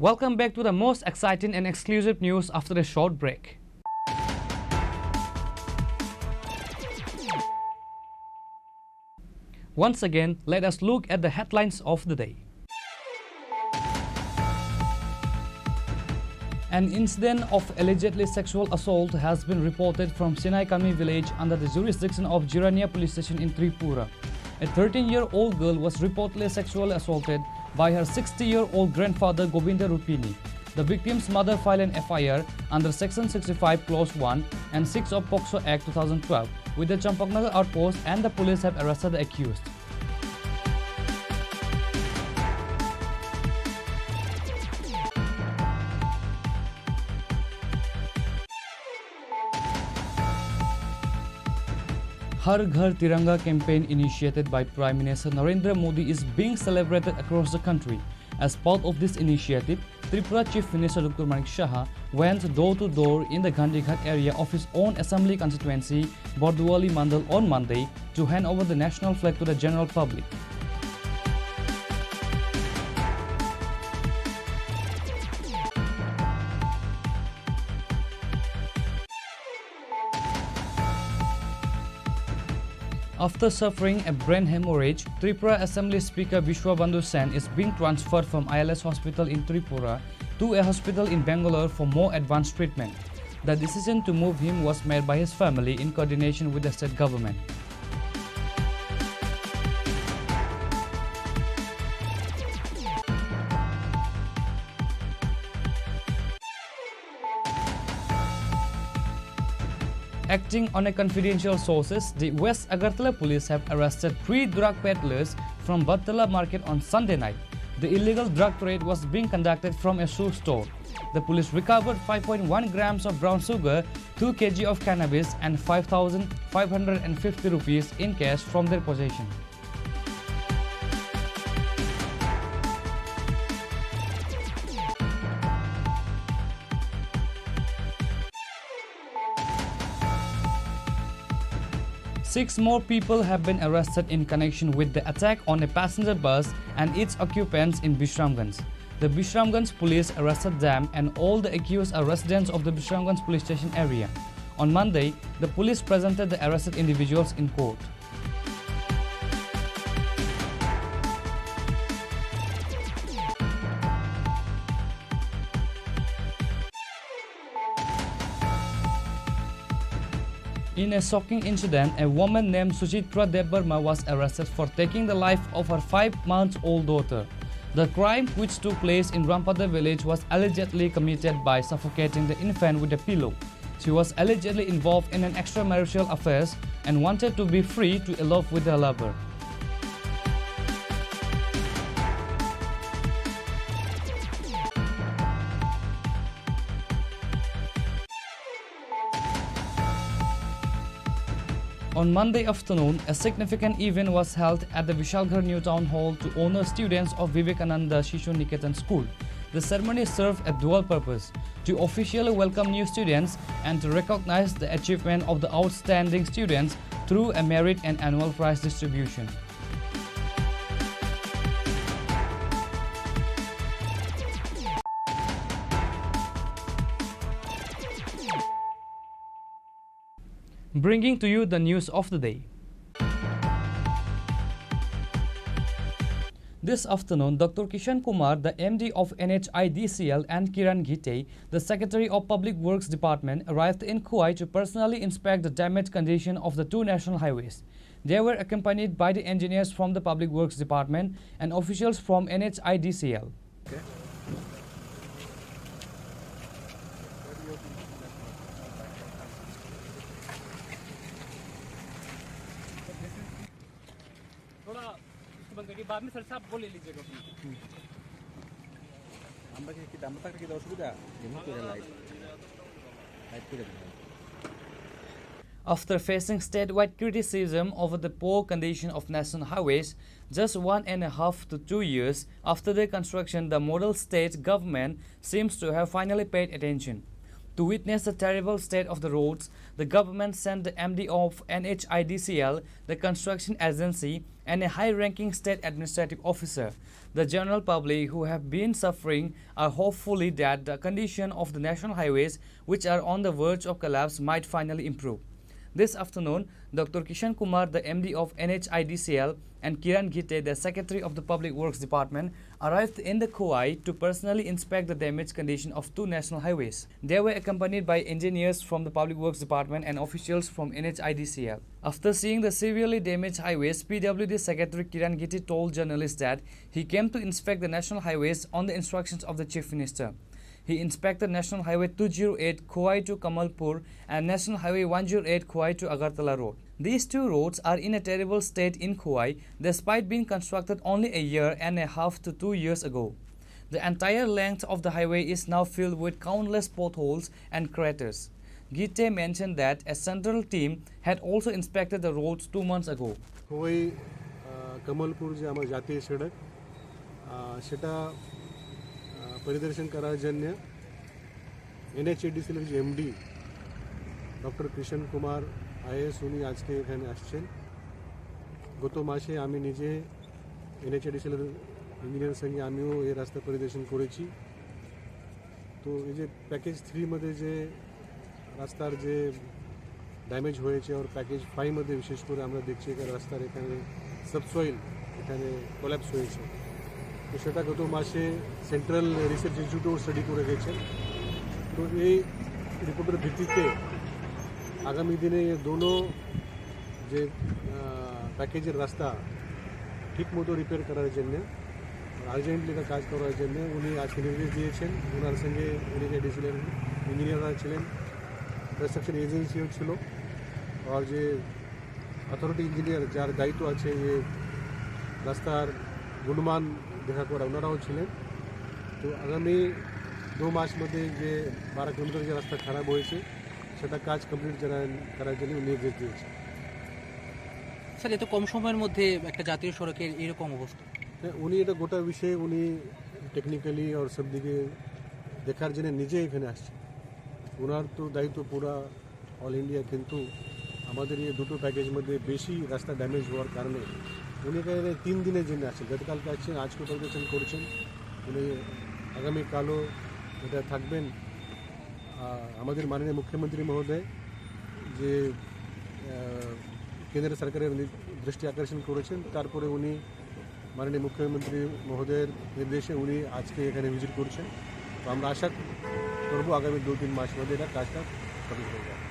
Welcome back to the most exciting and exclusive news after a short break. Once again, let us look at the headlines of the day. An incident of allegedly sexual assault has been reported from Sinaikami village under the jurisdiction of Jirania police station in Tripura. A 13-year-old girl was reportedly sexually assaulted by her 60-year-old grandfather Govinda Rupini. The victim's mother filed an FIR under Section 65 Clause 1 and 6 of POCSO Act 2012 with the Champaknagar outpost, and the police have arrested the accused. Har Ghar Tiranga campaign initiated by Prime Minister Narendra Modi is being celebrated across the country. As part of this initiative, Tripura Chief Minister Dr. Manik Saha went door to door in the Gandhighat area of his own assembly constituency, Borduali Mandal, on Monday to hand over the national flag to the general public. After suffering a brain hemorrhage, Tripura Assembly Speaker Vishwabandhu Sen is being transferred from ILS Hospital in Tripura to a hospital in Bangalore for more advanced treatment. The decision to move him was made by his family in coordination with the state government. Acting on a confidential sources, the West Agartala police have arrested 3 drug peddlers from Battala market on Sunday night. The illegal drug trade was being conducted from a shoe store. The police recovered 5.1 grams of brown sugar, 2 kg of cannabis and 5,550 rupees in cash from their possession. Six more people have been arrested in connection with the attack on a passenger bus and its occupants in Bishramganj. The Bishramganj police arrested them, and all the accused are residents of the Bishramganj police station area. On Monday, the police presented the arrested individuals in court. In a shocking incident, a woman named Suchitra Debarma was arrested for taking the life of her 5-month-old daughter. The crime, which took place in Rampada village, was allegedly committed by suffocating the infant with a pillow. She was allegedly involved in an extramarital affair and wanted to be free to elope with her lover. On Monday afternoon, a significant event was held at the Vishalgarh New Town Hall to honor students of Vivekananda Shishu Niketan School. The ceremony served a dual purpose: to officially welcome new students and to recognize the achievement of the outstanding students through a merit and annual prize distribution. Bringing to you the news of the day. This afternoon, Dr. Kishan Kumar, the MD of NHIDCL, and Kiran Gite, the Secretary of Public Works Department, arrived in Kuwai to personally inspect the damaged condition of the two national highways. They were accompanied by the engineers from the Public Works Department and officials from NHIDCL. Okay. बाद में sir साहब बोले लीजिएगा আমরা কি দাম টাকা কি অসুবিধা এমনি করে লাইট করে দিন After facing statewide criticism over the poor condition of national highways, just 1.5 to 2 years after their construction, the model state government seems to have finally paid attention. To witness the terrible state of the roads, the government sent the MD of NHIDCL, the construction agency, and a high-ranking state administrative officer. The general public who have been suffering are hopeful that the condition of the national highways, which are on the verge of collapse, might finally improve. This afternoon, Dr. Kishan Kumar, the MD of NHIDCL, and Kiran Gite, the Secretary of the Public Works Department, arrived in the Kuwai to personally inspect the damaged condition of two national highways. They were accompanied by engineers from the Public Works Department and officials from NHIDCL. After seeing the severely damaged highways, PWD Secretary Kiran Gite told journalists that he came to inspect the national highways on the instructions of the Chief Minister. He inspected National Highway 208 Kuwai to Kamalpur and National Highway 108 Kuwai to Agartala Road. These two roads are in a terrible state in Kuwai despite being constructed only a year and a half to 2 years ago. The entire length of the highway is now filled with countless potholes and craters. Gite mentioned that a central team had also inspected the roads 2 months ago. Kuwai Kamalpur যে আমার জাতীয় সড়ক সেটা পরিদর্শন করার জন্য NHIDCL যে MD doctor Krishna Kumar IAS উনি আজকে এখানে আসছেন। গত মাসে আমি নিজে NHIDCL ইঞ্জিনিয়ারের সঙ্গে আমিও এই রাস্তা পরিদর্শন করেছি। তো এই যে প্যাকেজ 3 মধ্যে যে রাস্তার যে ড্যামেজ হয়েছে আর প্যাকেজ 5 মধ্যে বিশেষ করে আমরা দেখছি যে রাস্তার এখানে সাবসয়েল এখানে কোল্যাপস হয়েছে। তো সেটা গত মাসে সেন্ট্রাল রিসার্চ ইনস্টিটিউট স্টাডি করে গেছেন। তো এই রিপোর্টের ভিত্তিতে আগামী দিনে এই দোনো যে প্যাকেজের রাস্তা ঠিকমতো রিপেয়ার করার জন্য আর্জেন্টলি কাজ করার জন্য উনি আজকে নির্দেশ দিয়েছেন। ওনার সঙ্গে NHIDCL ইঞ্জিনিয়াররা ছিলেন, কনস্ট্রাকশন এজেন্সিও ছিল, আর যে অথরিটি ইঞ্জিনিয়ার যার দায়িত্ব আছে যে রাস্তার গুণমান দেখা করা ওনারাও ছিলেন। তো আগামী 2 মাস মধ্যে যে 12 কিলোমিটার যে রাস্তা খারাপ হয়েছে সেটা কাজ কমপ্লিট করার জন্য নির্দেশ দিয়েছে। স্যার এত কম সময়ের মধ্যে একটা জাতীয় সড়কের এরকম অবস্থা, উনি এটা গোটা বিষয়ে উনি টেকনিক্যালি আর সব দিকে দেখার জন্য নিজে এখানে আসছেন। ওনার তো দায়িত্ব পুরা অল ইন্ডিয়া, কিন্তু আমাদের এই দুটো প্যাকেজ মধ্যে বেশি রাস্তা ড্যামেজ হওয়ার কারণে উনি এখানে 3 দিনের জন্য আসছেন। গতকালকে আসছেন, আজকে পরিদর্শন করেছেন। উনি আগামীকালও এটা থাকবেন। আমাদের মাননীয় মুখ্যমন্ত্রী মহোদয় যে কেন্দ্র সরকারের দৃষ্টি আকর্ষণ করেছেন, তারপরে উনি মাননীয় মুখ্যমন্ত্রী মহোদয়ের নির্দেশে উনি আজকে এখানে ভিজিট করছেন। তো আমরা আশা করবো আগামী 2-3 মাস মধ্যে এটা কাজটা কমপ্লিট হয়ে যাবে।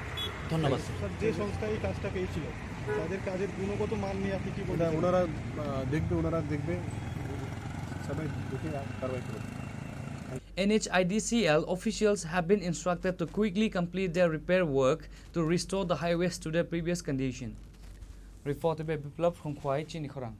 ধন্যবাদ স্যার। যে সংস্থা এই কাজটা পেয়েছিল তাদের কাজের গুণগত মান নিয়ে আপনি কি বলবেন? ওনারা দেখবে সবাই দেখে কারবাই করবে। NHIDCL officials have been instructed to quickly complete their repair work to restore the highways to their previous condition. Reported by Biplab from Kuwai, Chinikhorang.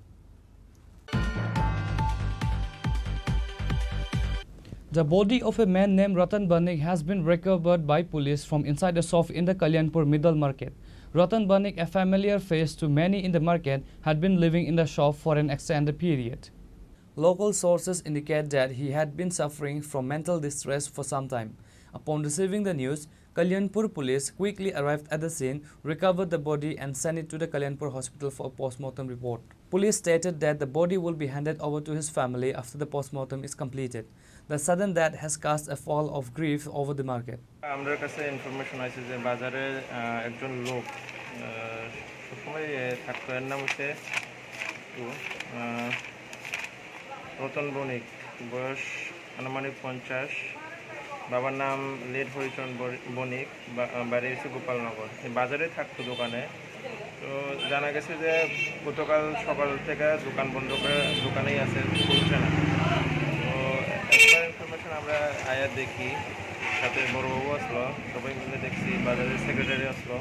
The body of a man named Ratan Banig has been recovered by police from inside a shop in the Kalyanpur Middle Market. Ratan Banik, a familiar face to many in the market, had been living in the shop for an extended period. Local sources indicate that he had been suffering from mental distress for some time. Upon receiving the news, Kalyanpur police quickly arrived at the scene, recovered the body and sent it to the Kalyanpur hospital for a post-mortem report. Police stated that the body will be handed over to his family after the post-mortem is completed. The sudden death has cast a fall of grief over the market. আমার কাছে information আছে যে বাজারে একজন লোক সবসময় থাকতো, এর নাম হচ্ছে রতন বণিক, বয়স আনুমানিক 50, বাবার নাম লেট হরিচরণ বণিক, বাড়ি হচ্ছে গোপালনগর। বাজারে থাকতো দোকানে। তো জানা গেছে যে গতকাল সকাল থেকে দোকান বন্ধ করে দোকানেই আছে, চলছে না। তো একটা ইনফরমেশন আমরা আয়া দেখি, সাথে বড়বাবু আসলো, সবাই মিলে দেখছি, বাজারের সেক্রেটারি আসলো।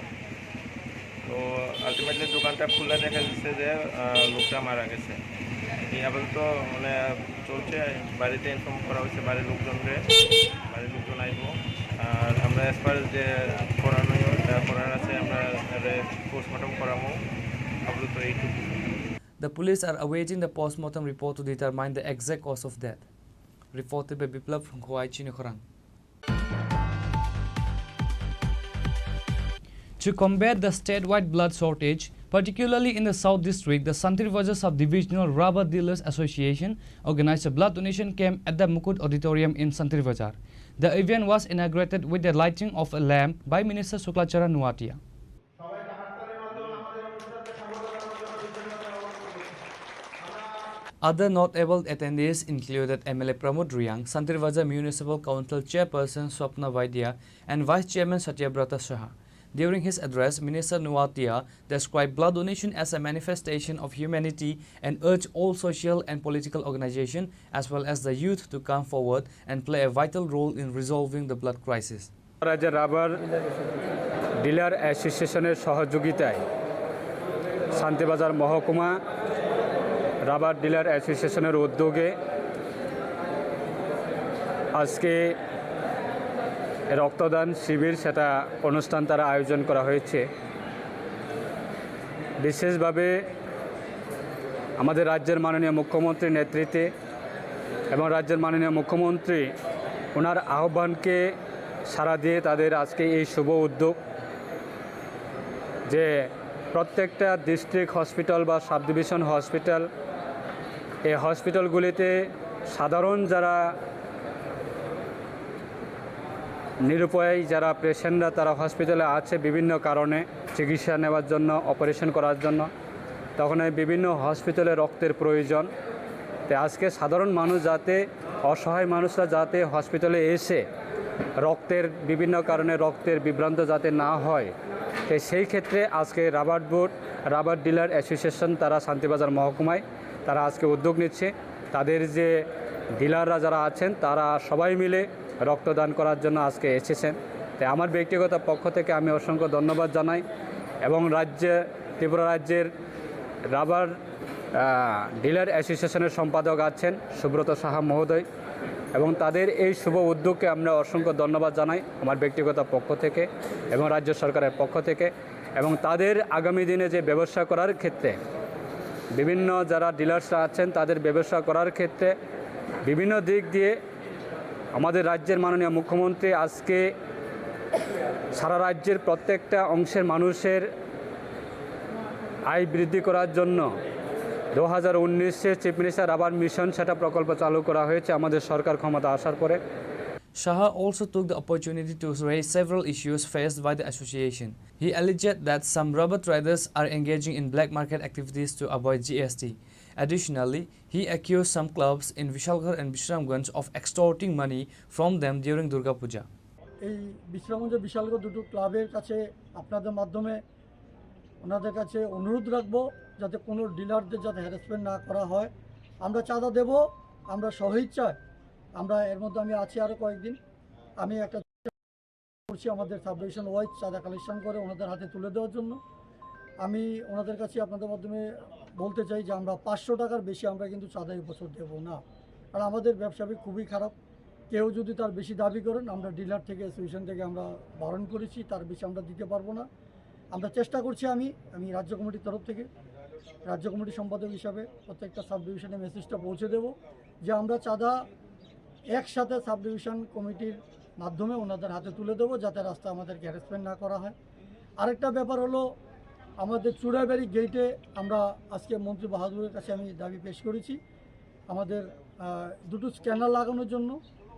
তো আলটিমেটলি দোকানটা খুলে দেখা যাচ্ছে যে লোকটা মারা গেছে। এই আপাতত মানে চলছে, বাড়িতে ইনফর্ম করা হয়েছে বাড়ির লোকজনরে, বাড়ির লোকজন আইব। আর আমরা এসপার যে করার আছে আমরা পোস্টমর্টম করাবো, আপাতত এইটুকু। The police are awaiting the post-mortem report to determine the exact cause of death. Reported by Biplav from Khawai Chinokhorang. To combat the statewide blood shortage, particularly in the South District, the Santirvaja Sub-Divisional Rubber Dealers Association organized a blood donation camp at the Mukut Auditorium in Santirvajar. The event was inaugurated with the lighting of a lamp by Minister Suklachara Nuatia. Other notable attendees included MLA Pramod Riyang, Santirvaja Municipal Council Chairperson Swapna Vaidya, and Vice Chairman Satyabrata Saha. During his address, Minister Nuatia described blood donation as a manifestation of humanity and urged all social and political organizations as well as the youth to come forward and play a vital role in resolving the blood crisis. রাজ্যের rubber dealer অ্যাসোসিয়েশনের সহযোগিতায় শান্তিবাজার মহকুমা rubber dealer অ্যাসোসিয়েশনের উদ্যোগে আজকে রক্তদান শিবির সেটা অনুষ্ঠান তারা আয়োজন করা হয়েছে। বিশেষভাবে আমাদের রাজ্যের মাননীয় মুখ্যমন্ত্রীর নেতৃত্বে এবং রাজ্যের মাননীয় মুখ্যমন্ত্রী ওনার আহ্বানকে সাড়া দিয়ে তাদের আজকে এই শুভ উদ্যোগ যে প্রত্যেকটা ডিস্ট্রিক্ট হসপিটাল বা সাব ডিভিশন হসপিটাল, এই হসপিটালগুলিতে সাধারণ যারা নিরুপায় যারা পেশেন্টরা তারা হসপিটালে আছে বিভিন্ন কারণে চিকিৎসা নেওয়ার জন্য, অপারেশন করার জন্য, তখন এই বিভিন্ন হসপিটালে রক্তের প্রয়োজন। তাই আজকে সাধারণ মানুষ যাতে, অসহায় মানুষরা যাতে হসপিটালে এসে রক্তের বিভিন্ন কারণে রক্তের বিভ্রান্ত যাতে না হয়, তাই সেই ক্ষেত্রে আজকে রাবার ডিলার অ্যাসোসিয়েশন তারা শান্তিবাজার মহকুমায় তারা আজকে উদ্যোগ নিচ্ছে। তাদের যে ডিলাররা যারা আছেন তারা সবাই মিলে রক্তদান করার জন্য আজকে এসেছেন। তাই আমার ব্যক্তিগত পক্ষ থেকে আমি অসংখ্য ধন্যবাদ জানাই এবং ত্রিপুরা রাজ্যের রাবার ডিলার অ্যাসোসিয়েশনের সম্পাদক আছেন সুব্রত সাহা মহোদয়, এবং তাদের এই শুভ উদ্যোগকে আমরা অসংখ্য ধন্যবাদ জানাই আমার ব্যক্তিগত পক্ষ থেকে এবং রাজ্য সরকারের পক্ষ থেকে। এবং তাদের আগামী দিনে যে ব্যবসা করার ক্ষেত্রে বিভিন্ন যারা ডিলার্সরা আছেন তাদের ব্যবসা করার ক্ষেত্রে বিভিন্ন দিক দিয়ে আমাদের রাজ্যের মাননীয় মুখ্যমন্ত্রী আজকে সারা রাজ্যের প্রত্যেকটা অংশের মানুষের আয় বৃদ্ধি করার জন্য 2019 চিফ মিনিস্টার রাবার মিশন সেটা প্রকল্প চালু করা হয়েছে আমাদের সরকার ক্ষমতা আসার পরে। Saha also took the opportunity to raise several issues faced by the association. He alleged that some rubber traders are engaging in black market activities to avoid GST. Additionally, he accused some clubs in Vishalgarh and Bishramganj of extorting money from them during Durga Puja. এই বিশ্রামগঞ্জ বিশালগড় দুটো ক্লাবের কাছে আপনাদের মাধ্যমে ওনাদের কাছে অনুরোধ রাখবো যাতে কোনো ডিলারদের যাতে হ্যারাসমেন্ট না করা হয়। আমরা চাঁদা দেব, আমরা স্বইচ্ছায় আমরা এর মধ্যে আমি আছি আরও কয়েকদিন, আমি একটা করছি আমাদের সাব ডিভিশন ওয়াইজ চাঁদা কালেকশন করে ওনাদের হাতে তুলে দেওয়ার জন্য। আমি ওনাদের কাছে আপনাদের মাধ্যমে বলতে চাই যে আমরা 500 টাকার বেশি আমরা কিন্তু চাঁদা এই বছর দেবো না, কারণ আমাদের ব্যবসা খুবই খারাপ। কেউ যদি তার বেশি দাবি করেন আমরা ডিলার থেকে অ্যাসোসিয়েশন থেকে আমরা বারণ করেছি, তার বেশি আমরা দিতে পারবো না। আমরা চেষ্টা করছি আমি রাজ্য কমিটির তরফ থেকে রাজ্য কমিটির সম্পাদক হিসাবে প্রত্যেকটা সাব ডিভিশনে মেসেজটা পৌঁছে দেব যে আমরা চাঁদা একসাথে সাব ডিভিশন কমিটির মাধ্যমে ওনাদের হাতে তুলে দেবো যাতে রাস্তা আমাদেরকে হ্যারাসমেন্ট না করা হয়। আরেকটা ব্যাপার হলো আমাদের চুড়াইবাড়ি গেটে আমরা আজকে মন্ত্রী বাহাদুরের কাছে আমি দাবি পেশ করেছি আমাদের দুটো স্ক্যানার লাগানোর জন্য,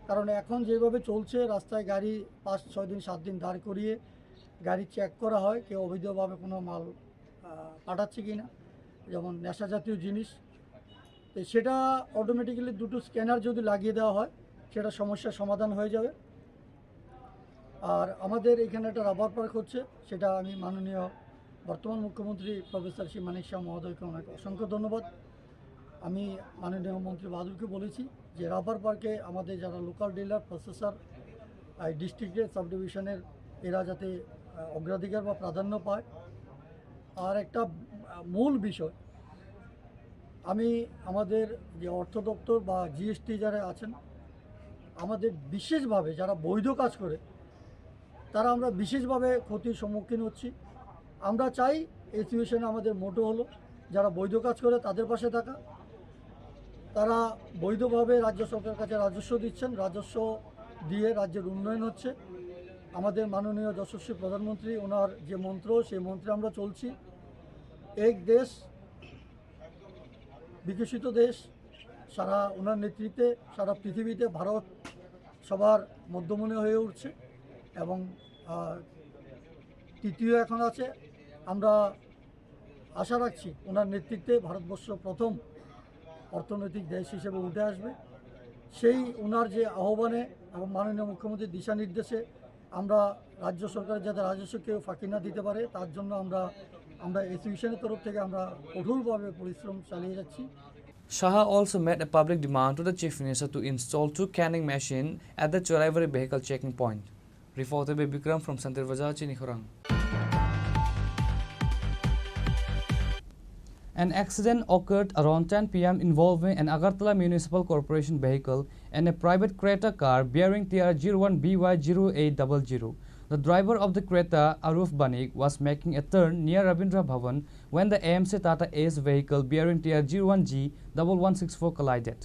কারণ এখন যেভাবে চলছে রাস্তায় গাড়ি 5-6 দিন 7 দিন দাঁড় করিয়ে গাড়ি চেক করা হয় কেউ অবৈধভাবে কোনো মাল পাঠাচ্ছে কি না, যেমন নেশা জাতীয় জিনিস, তো সেটা অটোমেটিক্যালি দুটো স্ক্যানার যদি লাগিয়ে দেওয়া হয় সেটা সমস্যার সমাধান হয়ে যাবে। আর আমাদের এখানে একটা রাবার পার্ক হচ্ছে, সেটা আমি মাননীয় বর্তমান মুখ্যমন্ত্রী প্রফেসর শ্রী মানিক শাহ মহোদয়কে অনেক অসংখ্য ধন্যবাদ। আমি মাননীয় মন্ত্রী বাহাদুরকে বলেছি যে রাবার পার্কে আমাদের যারা লোকাল ডিলার প্রসেসর ডিস্ট্রিক্টের সাব ডিভিশনের এরা যাতে অগ্রাধিকার বা প্রাধান্য পায়। আর একটা মূল বিষয়, আমি আমাদের যে অর্থ দপ্তর বা জিএসটি যারা আছেন আমাদের বিশেষভাবে যারা বৈধ কাজ করে তারা আমরা বিশেষভাবে ক্ষতির সম্মুখীন হচ্ছি। আমরা চাই এই সিচুয়েশনে আমাদের মোটো হলো যারা বৈধ কাজ করে তাদের পাশে থাকা, তারা বৈধভাবে রাজ্য সরকারের কাছে রাজস্ব দিচ্ছেন, রাজস্ব দিয়ে রাজ্যের উন্নয়ন হচ্ছে। আমাদের মাননীয় যশস্বী প্রধানমন্ত্রী ওনার যে মন্ত্র সেই মন্ত্রে আমরা চলছি, এক দেশ বিকশিত দেশ, সারা ওনার নেতৃত্বে সারা পৃথিবীতে ভারত সবার মধ্যমণি হয়ে উঠছে এবং তৃতীয় এখন আছে। আমরা আশা রাখছি ওনার নেতৃত্বে ভারতবর্ষ প্রথম অর্থনৈতিক দেশ হিসেবে উঠে আসবে। সেই ওনার যে আহ্বানে এবং মাননীয় মুখ্যমন্ত্রীর দিশা নির্দেশে আমরা রাজ্য সরকারের যাতে রাজস্ব কেউ ফাঁকি না দিতে পারে তার জন্য আমরা অ্যাসোসিয়েশনের তরফ থেকে আমরা কঠোরভাবে পরিশ্রম চালিয়ে যাচ্ছি। Shah also made a public demand to the Chief Minister to install 2 canning machines at the Choraivari vehicle checking point. Reported by Bikram from Santir Bazaar, Chinikhorang. An accident occurred around 10 p.m. involving an Agartala Municipal Corporation vehicle and a private Creta car bearing TR01BY0800. The driver of the Creta, Aruf Banik, was making a turn near Rabindra Bhavan when the AMC Tata Ace vehicle bearing TR01G1164 collided.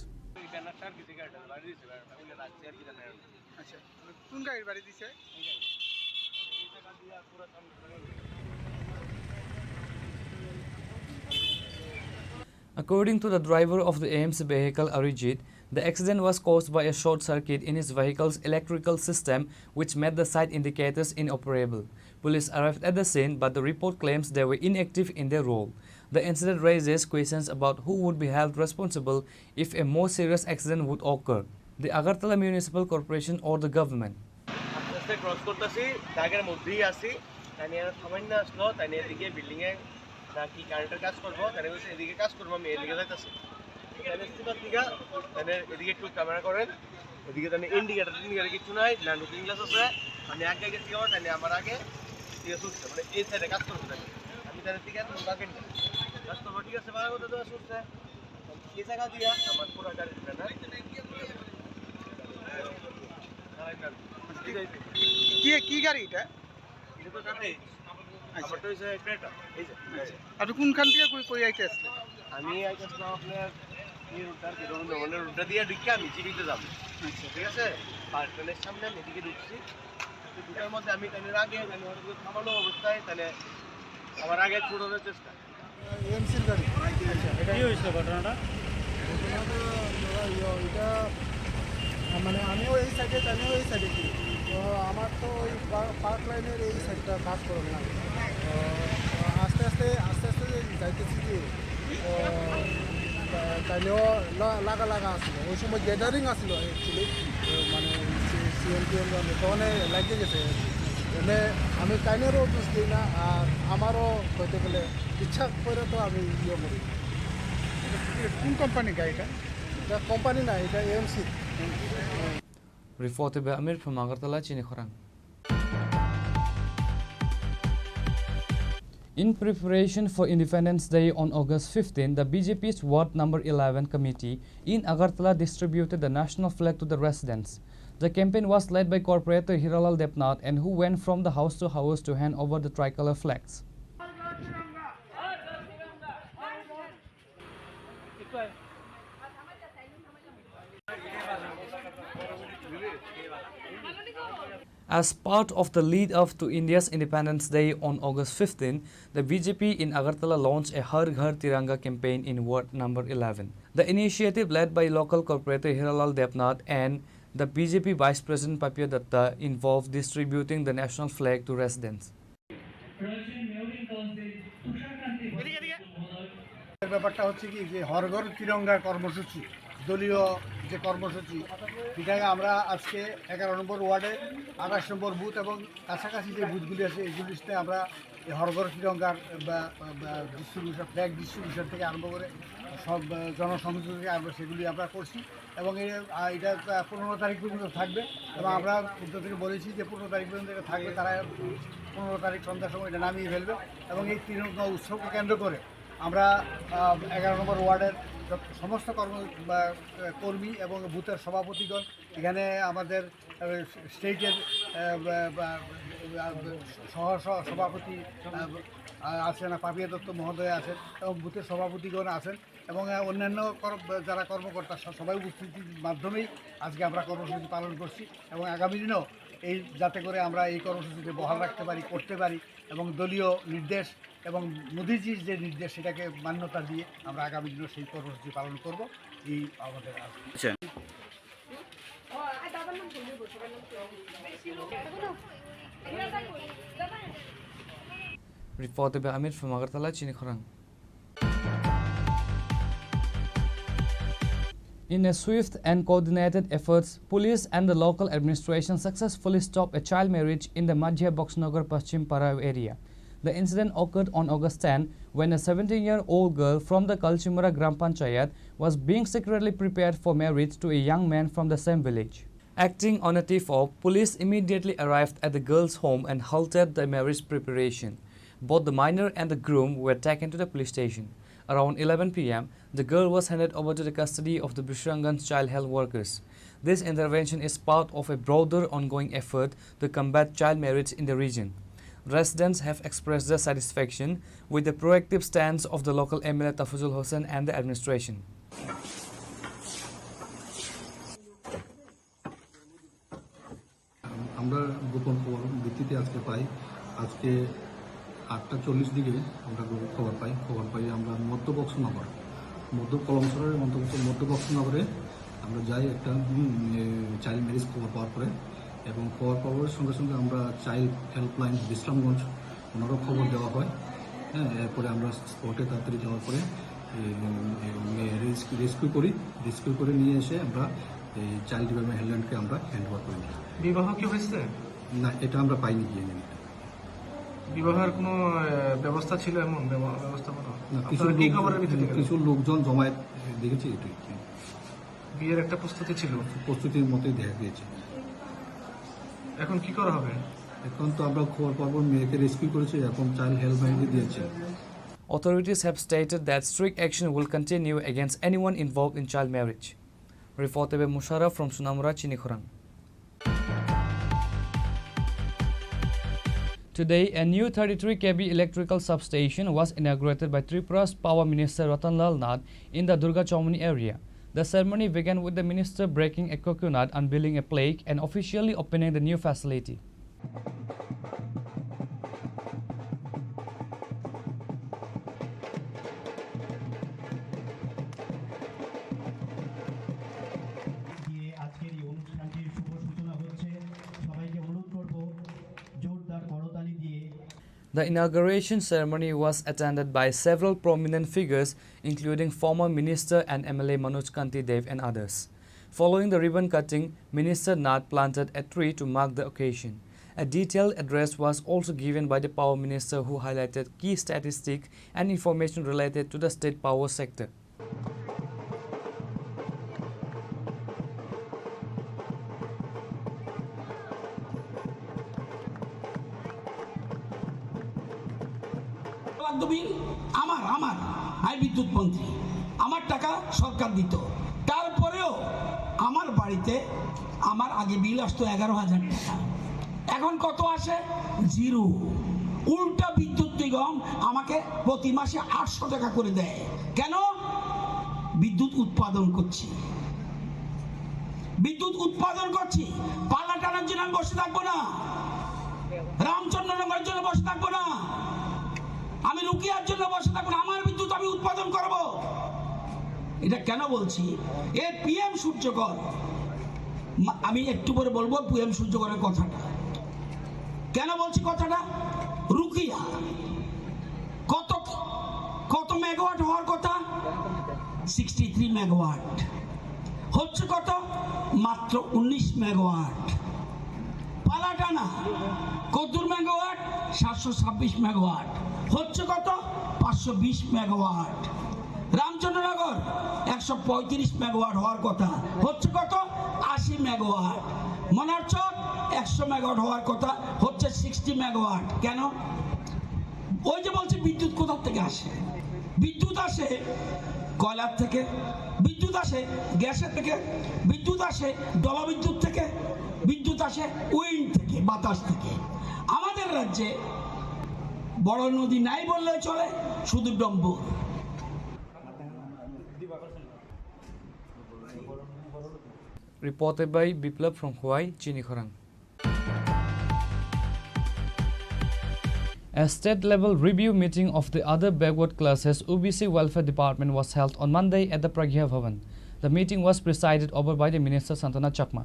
According to the driver of the AMC vehicle, Arijit, the accident was caused by a short circuit in his vehicle's electrical system which made the side indicators inoperable. Police arrived at the scene, but the report claims they were inactive in their role. The incident raises questions about who would be held responsible if a more serious accident would occur, the Agartala Municipal Corporation or the government. Cross করতেছি দাগের মধ্যেই আছি, তাই সামান্য আসলো, তাই এদিকে বিল্ডিংয়ে নাকি কারেন্টের কাজ করবো, তাই এদিকে কাজ করবো, আমি এদিকে যাইতেছি, এদিকে একটু ক্যামেরা করেন, এদিকে তাই ইন্ডিকেটার কিছু নাই, না লুকিং গ্লাস আছে, আমি আগে গেছি তাই আমার আগে ঠিক আছে শুনছে, মানে এই সাইডে কাজ করবো, তাই আমি তাদের ঠিক আছে আগে কাজ করবো, ঠিক আছে ভালো কথা দেওয়া শুনছে, এই জায়গা দিয়া আমার পুরো গাড়ি কি গাড়ি এটা? এটা তো কাটে, আমারটা হইছে ক্রেটা। এই যে আপনি কোনখান থেকে কই আইতে আসলে? আমি আইতে আসলাম আপনার এই রুটটার বিরোধী রুটটা দিয়ে ঢুকে আমি চিড়িতে যাব। আচ্ছা ঠিক আছে, পার্টনের সামনে আমি এদিকে ঢুকছি, দুটার মধ্যে আমি তাহলে আগে থামানো অবস্থায় তাহলে আমার আগে ছুটানোর চেষ্টা। এমসির গাড়ি। আচ্ছা এটা কি হয়েছিল ঘটনাটা? এটা মানে আমিও এই সাইডে ছিলাম, তো আমার তো ওই পার্ক লাইনের এই সাইডটা কাজ করবে না, তো আস্তে আস্তে যাইতেছি কি তাইলেও লাগা আসলো, ওই সময় গ্যাদারিং আসলো অ্যাকচুয়ালি, মানে সিএমপিএম তখন লাগিয়ে গেছে, এনে আমি কাইনেরও দোষ দিই না, আর আমারও হইতে গেলে ইচ্ছা করে তো আমি ইয়ে করি। কোন কোম্পানি গাড়িটা? এটা কোম্পানি না, এটা AMC. Reported by Amir from Agartala, Chinikhorang. In preparation for Independence Day on August 15, the BJP's Ward Number 11 committee in Agartala distributed the national flag to the residents. The campaign was led by Corporator Hiralal Debnath and who went from the house to house to hand over the tricolor flags. As part of the lead-up to India's Independence Day on August 15, the BJP in Agartala launched a Har Ghar Tiranga campaign in Ward number 11. The initiative, led by local corporator Hiralal Debnath and the BJP Vice President Papia Datta, involved distributing the national flag to residents. ব্যাপারটা হচ্ছে কি যে হর ঘর তিরঙ্গা কর্মসূচি, দলীয় যে কর্মসূচি, এটাকে আমরা আজকে 11 নম্বর ওয়ার্ডে 28 নম্বর বুথ এবং কাছাকাছি যে বুথগুলি আছে এইগুলিতে আমরা এই হর ঘর তিরঙ্গার ডিস্ট্রিবিউশন, ফ্ল্যাগ ডিস্ট্রিবিউশন থেকে আরম্ভ করে সব জনসংযোগ থেকে আমরা সেগুলি আমরা করছি এবং এটা 15 তারিখ পর্যন্ত থাকবে এবং আমরা পূর্ব থেকে বলেছি যে 15 তারিখ পর্যন্ত এটা থাকবে, তারা 15 তারিখ সন্ধ্যার সময় এটা নামিয়ে ফেলবে এবং এই তিরঙ্গা উৎসবকে কেন্দ্র করে আমরা 11 নম্বর ওয়ার্ডের সমস্ত কর্মী এবং বুথের সভাপতিগণ, এখানে আমাদের স্টেটের সভাপতি আছেন, পাপিয়া দত্ত মহোদয় আছেন এবং বুথের সভাপতিগণ আছেন এবং অন্যান্য যারা কর্মকর্তা সবাই উপস্থিতির মাধ্যমেই আজকে আমরা কর্মসূচি পালন করছি এবং আগামী দিনেও এই যাতে করে আমরা এই কর্মসূচিতে বহাল রাখতে পারি, করতে পারি এবং দলীয় নির্দেশ এবং মোদিজির যে নির্দেশ সেটাকে মান্যতা দিয়ে আমরা আগামী দিনেও সেই কর্মসূচি পালন করব। এই আমাদের Reported by Amir from Agartala, Chinikhorang. In a swift and coordinated efforts, police and the local administration successfully stopped a child marriage in the Madhya Boxnagar Paschim Parao area. The incident occurred on August 10 when a 17-year-old girl from the Kalchimura Gram Panchayat was being secretly prepared for marriage to a young man from the same village. Acting on a tip-off, police immediately arrived at the girl's home and halted the marriage preparation. Both the minor and the groom were taken to the police station. Around 11 p.m., the girl was handed over to the custody of the Bushranganj child health workers. This intervention is part of a broader ongoing effort to combat child marriage in the region. Residents have expressed their satisfaction with the proactive stance of the local MLA Tafuzul Hossain and the administration. আমরা গোপন খবর ভিত্তিতে আজকে পাই, আজকে 8:40 দিকে আমরা খবর পাই আমরা মধ্য বক্সনগর, মধ্য কলমসরের মধ্য বক্সনগরে আমরা যাই একটা চাইল্ড ম্যারেজ খবর পাওয়ার পরে এবং খবর পাওয়ার সঙ্গে সঙ্গে আমরা চাইল্ড হেল্পলাইন বিশ্রামগঞ্জ ওনারও খবর দেওয়া হয়। হ্যাঁ, এরপরে আমরা স্পটে তাড়াতাড়ি যাওয়ার পরে রেস্কিউ করে নিয়ে এসে আমরা এই চাইল্ড ডিপার্টমেন্ট হেল্পলাইনকে আমরা হ্যান্ড ওভার করে দিই। বিবাহ কি হয়েছে? না, এটা আমরা পাইনি গিয়ে নিয়ে। বিবাহের কোনো ব্যবস্থা ছিল এমন ব্যবস্থাপনা? কিছু লোকজন জমায়েত দেখেছি, এটাই। বিয়ের একটা প্রস্তুতি ছিল? প্রস্তুতির মতোই দেখা গিয়েছে। এখন কি করা হবে? এখন তো আমরা খবর পাবো, মেয়েকে রেস্কিউ করেছি, এখন চাইল্ড হেল্পলাইনে দিয়েছে। Authorities have stated that strict action will continue against anyone involved in child marriage. Reported by Musharraf from Sunamura, Chinikhorang. Today, a new 33 kV electrical substation was inaugurated by Tripura's Power Minister Ratanlal Nath in the Durga Chaumuni area. The ceremony began with the minister breaking a coconut, unveiling a plaque, and officially opening the new facility. The inauguration ceremony was attended by several prominent figures, including former Minister and MLA Manoj Kanti Dev and others. Following the ribbon cutting, Minister Nath planted a tree to mark the occasion. A detailed address was also given by the Power Minister, who highlighted key statistics and information related to the state power sector. আমার আয় বিদ্যুৎ মন্ত্রী, আমার টাকা সরকার দিত, তারপরেও আমার বাড়িতে আমার আগে বিল আসতো 11,000 টাকা, এখন কত আসে? 0। উল্টা বিদ্যুৎ নিগম আমাকে প্রতি মাসে 800 টাকা করে দেয়। কেন? বিদ্যুৎ উৎপাদন করছি, বিদ্যুৎ উৎপাদন করছি। পাল্লা টানার জন্য আমি বসে থাকবো না, রামচন্দ্রনগরের জন্য বসে থাকবো না, আমি রুকিয়ার জন্য বসে থাকবো না। আমার বিদ্যুৎ আমি উৎপাদন করব। এটা কেন বলছি? এ পিএম সূর্যকর, আমি একটু পরে বলবো পিএম সূর্যকরের কথাটা। কেন বলছি কথাটা? রুকিয়া কত কত মেগাওয়াট হওয়ার কথা? 63 মেগাওয়াট, হচ্ছে কত? মাত্র 19 মেগাওয়াট। পালাটানা কদ্দুর মেগাওয়াট? 726 মেগাওয়াট, হচ্ছে কত? 520 মেগাওয়াট। রামচন্দ্রনগর 135 মেগাওয়াট হওয়ার কথা, হচ্ছে কত? 80 মেগাওয়াট। মনারচক 100 মেগাওয়াট হওয়ার কথা, হচ্ছে 60 মেগাওয়াট। কেন? ওই যে বলছি বিদ্যুৎ কোথা থেকে আসে? বিদ্যুৎ আসে কয়লার থেকে, বিদ্যুৎ আসে গ্যাসের থেকে, বিদ্যুৎ আসে জলবিদ্যুৎ থেকে, বিদ্যুৎ আসে উইন্ড থেকে, বাতাস থেকে। আমাদের রাজ্যে বড় নদী নাই বললে চলে, শুধু Dambar. Reported by Biplab from Hawaii, Chini Khorang. A state-level review meeting of the other backward classes OBC Welfare Department was held on Monday at the Pragya Bhavan. The meeting was presided over by the Minister Santana Chakma.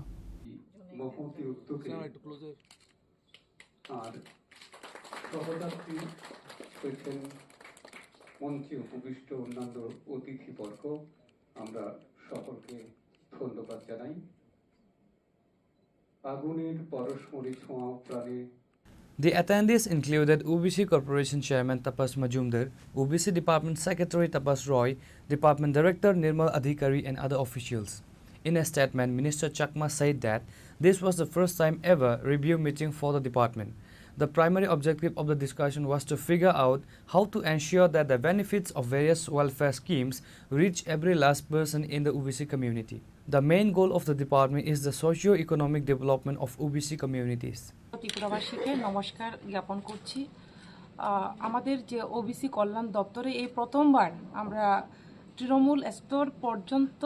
মঞ্চে উপবিষ্ট অন্যান্য অতিথিবর্গ, আমরা সকলকে ধন্যবাদ জানাই। আগুনের পরস্পরে ছোঁয়া প্রাণে। The attendees included OBC Corporation Chairman Tapas Majumdar, OBC Department Secretary Tapas Roy, Department Director Nirmal Adhikari and other officials. In a statement, Minister Chakma said that this was the first time ever review meeting for the department. The primary objective of the discussion was to figure out how to ensure that the benefits of various welfare schemes reach every last person in the OBC community. The main goal of the department is the socio-economic development of OBC communities. ত্রিপুরাবাসীকে নমস্কার জ্ঞাপন করছি। আমাদের যে OBC কল্যাণ দপ্তরে এই প্রথমবার আমরা তৃণমূল স্তর পর্যন্ত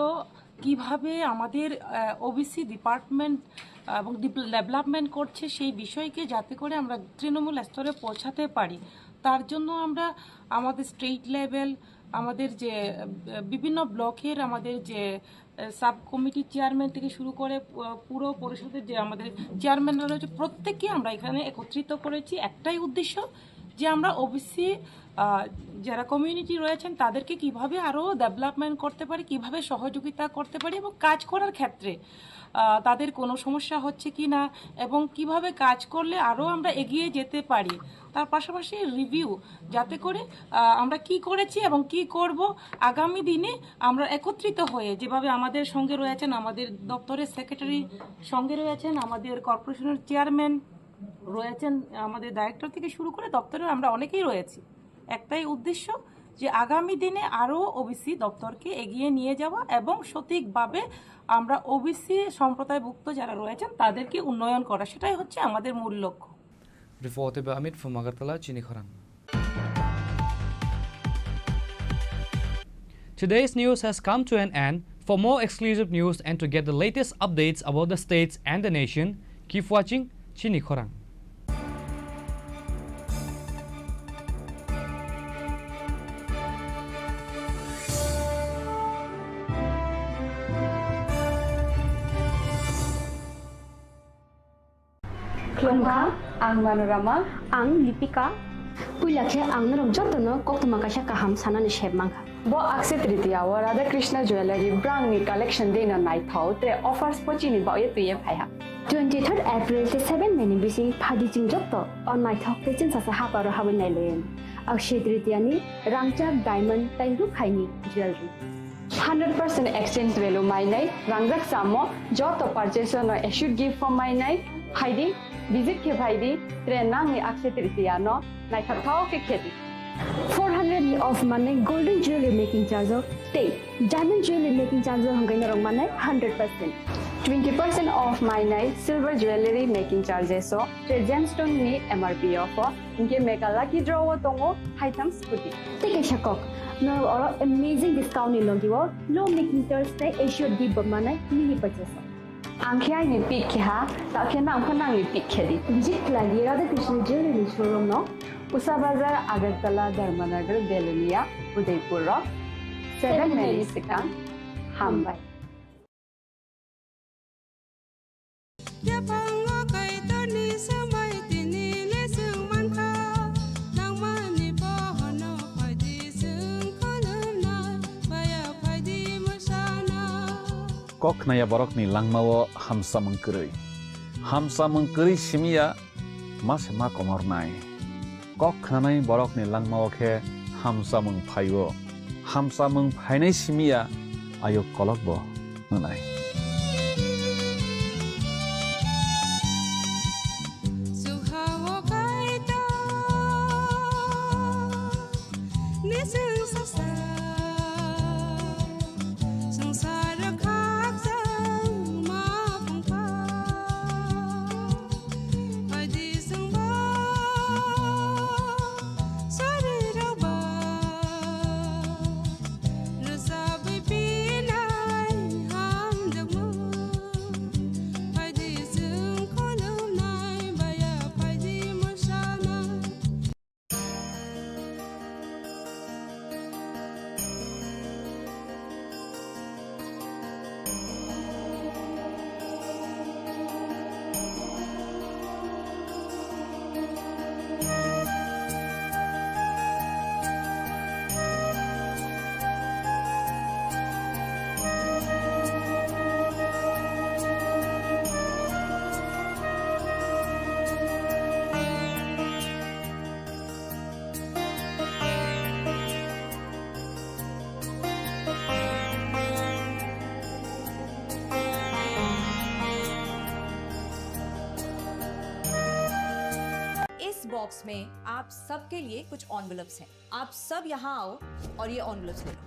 কিভাবে আমাদের ওবিসি ডিপার্টমেন্ট এবং ডেভেলপমেন্ট করছে সেই বিষয়কে যাতে করে আমরা তৃণমূল স্তরে পৌঁছাতে পারি, তার জন্য আমরা আমাদের স্টেট লেভেল, আমাদের যে বিভিন্ন ব্লকের আমাদের যে সাব কমিটি চেয়ারম্যান থেকে শুরু করে পুরো পরিষদের যে আমাদের চেয়ারম্যানরা রয়েছে, প্রত্যেককে আমরা এখানে একত্রিত করেছি। একটাই উদ্দেশ্য যে আমরা ওবিসি যারা কমিউনিটি রয়েছেন তাদেরকে কিভাবে আরও ডেভেলপমেন্ট করতে পারি, কিভাবে সহযোগিতা করতে পারি এবং কাজ করার ক্ষেত্রে তাদের কোনো সমস্যা হচ্ছে কি না এবং কিভাবে কাজ করলে আরও আমরা এগিয়ে যেতে পারি, তার পাশাপাশি রিভিউ যাতে করে আমরা কি করেছি এবং কি করব আগামী দিনে আমরা একত্রিত হয়ে, যেভাবে আমাদের সঙ্গে রয়েছেন আমাদের দপ্তরের সেক্রেটারি, সঙ্গে রয়েছেন আমাদের কর্পোরেশনের চেয়ারম্যান রয়েছেন, আমাদের ডাইরেক্টর থেকে শুরু করে দপ্তরে আমরা অনেকেই রয়েছি। একটাই উদ্দেশ্য যে আগামী দিনে আরও ওবিসি দপ্তরকে এগিয়ে নিয়ে যাওয়া এবং সঠিকভাবে আমরা ওবিসি সম্প্রদায়ভুক্ত যারা রয়েছেন তাদেরকে উন্নয়ন করা, সেটাই হচ্ছে আমাদের মূল লক্ষ্য। Reported by Amit from Agartala, Chini Khorang. Today's news has come to an end. For more exclusive news and to get the latest updates about the states and the nation, keep watching Chini Khorang. Klongka, ang Manorama, ang Lipika. Puilakhe ang narom jotono koktuma kaisa kaham sanani shebmangka. Bo Akshaya Tritiya wa Radha Krishna Jewelry brand ni collection dena nai thau tre offers pochini ba ye tuye phaiha. 23rd April te 7 meni bisi phadi jing jotto on nai thok te chin sasa haparo hawen nai len. Akshaya Tritiya ni rangchak diamond tai ru khaini jewelry. 100% exchange value mai nai rangjak samo joto purchase no should give for mai nai haidi visit ke bhaidi tre nang ni Akshaya Tritiya no nai thau ke kheti. 400 of money golden jewelry making charge of te diamond jewelry making charge of hangai na rong manai 100%. 20% off mainai silver jewelry making charges so gemstone ni MRP offer inke make a lucky draw tongo item scooty. Take a shakok. No or amazing discount in logiwo low making Thursday Asia di bamana mini purchase. Angkya ni pick ha takena angkana ni pick khedi. Visit lagi Radha Krishna jewelry showroom no Pusa Bazar Agartala Dharmanagar Belonia Udaipur 7 Melisika Hambai. Kok naya borok ni langmawo hamsa mengkeri simia mas ma komor nai. Kok nanai borok ni langmawo ke hamsa mengphayo. Hamsa mengphainai simia ayo kolok bo nanai. Box में आप सबके लिए कुछ envelopes हैं। आप सब यहाँ आओ और ये एनवेलप्स ले लो।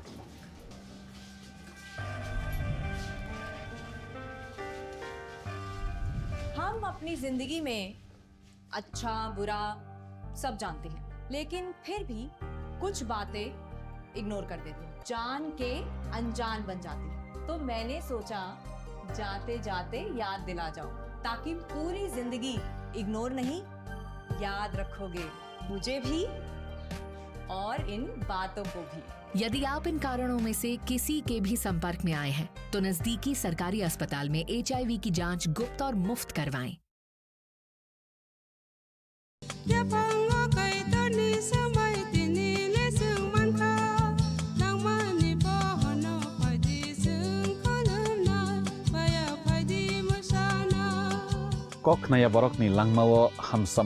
हम अपनी जिंदगी में अच्छा बुरा सब जानते हैं, लेकिन फिर भी कुछ बातें इग्नोर कर देते हैं, जान के अनजान बन जाती है। तो मैंने सोचा जाते जाते याद दिला जाओ, ताकि पूरी जिंदगी इग्नोर नहीं याद रखोगे, मुझे भी और इन बातों को भी। यदि आप इन कारणों में से किसी के भी संपर्क में आए हैं तो नजदीकी सरकारी अस्पताल में HIV की जांच गुप्त और मुफ्त करवाएं। Kok naya borok ni langmawo hamsa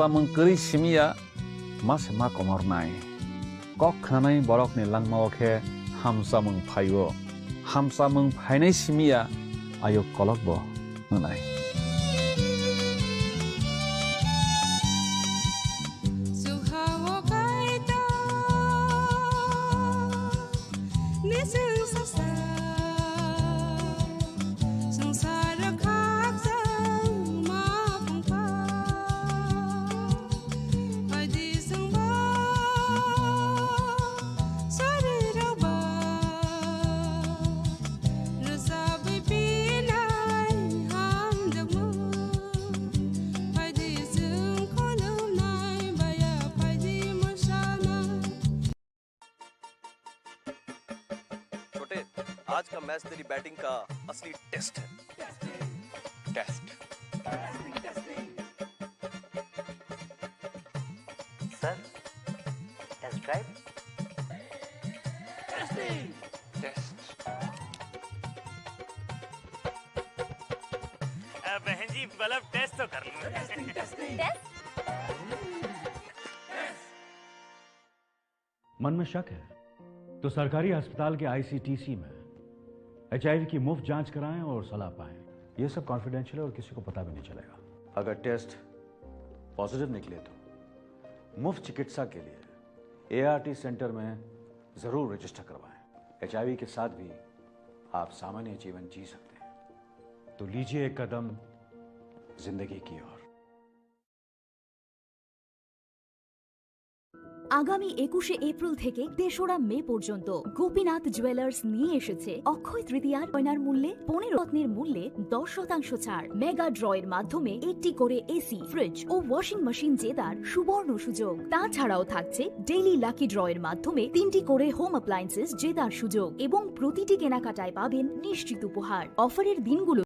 mengkeri simia mas ma komor nai. Kok nanai borok ni langmawo ke hamsa mengphayo. Hamsa mengphainai simia ayo kolok bo nanai. आज का मैच तेरी बैटिंग का असली टेस्ट है। Test sir, test drive. बहन जी मतलब test तो कर लो। मन में शक है तो सरकारी अस्पताल के ICTC में HIV की मुफ्त जांच कराएं और सलाह पाएं। ये सब कॉन्फिडेंशियल है और किसी को पता भी नहीं चलेगा। अगर टेस्ट पॉजिटिव निकले तो मुफ्त चिकित्सा के लिए ART सेंटर में जरूर रजिस्टर करवाएं। HIV के साथ भी आप सामान्य जीवन जी सकते हैं। तो लीजिए एक कदम जिंदगी की ओर। আগামী 21শে এপ্রিল থেকে 3রা মে পর্যন্ত গোপীনাথ জুয়েলার্স নিয়ে এসেছে অক্ষয় তৃতীয়ার গয়নার মূল্যে 15 রত্নের মূল্যে 10% ছাড়। মেগা ড্রয়ের মাধ্যমে একটি করে এসি, ফ্রিজ ও ওয়াশিং মেশিন জেতার সুবর্ণ সুযোগ। তাছাড়াও থাকছে ডেইলি লাকি ড্রয়ের মাধ্যমে 3টি করে হোম অ্যাপ্লায়েন্সেস জেতার সুযোগ এবং প্রতিটি কেনাকাটায় পাবেন নিশ্চিত উপহার। অফারের দিনগুলো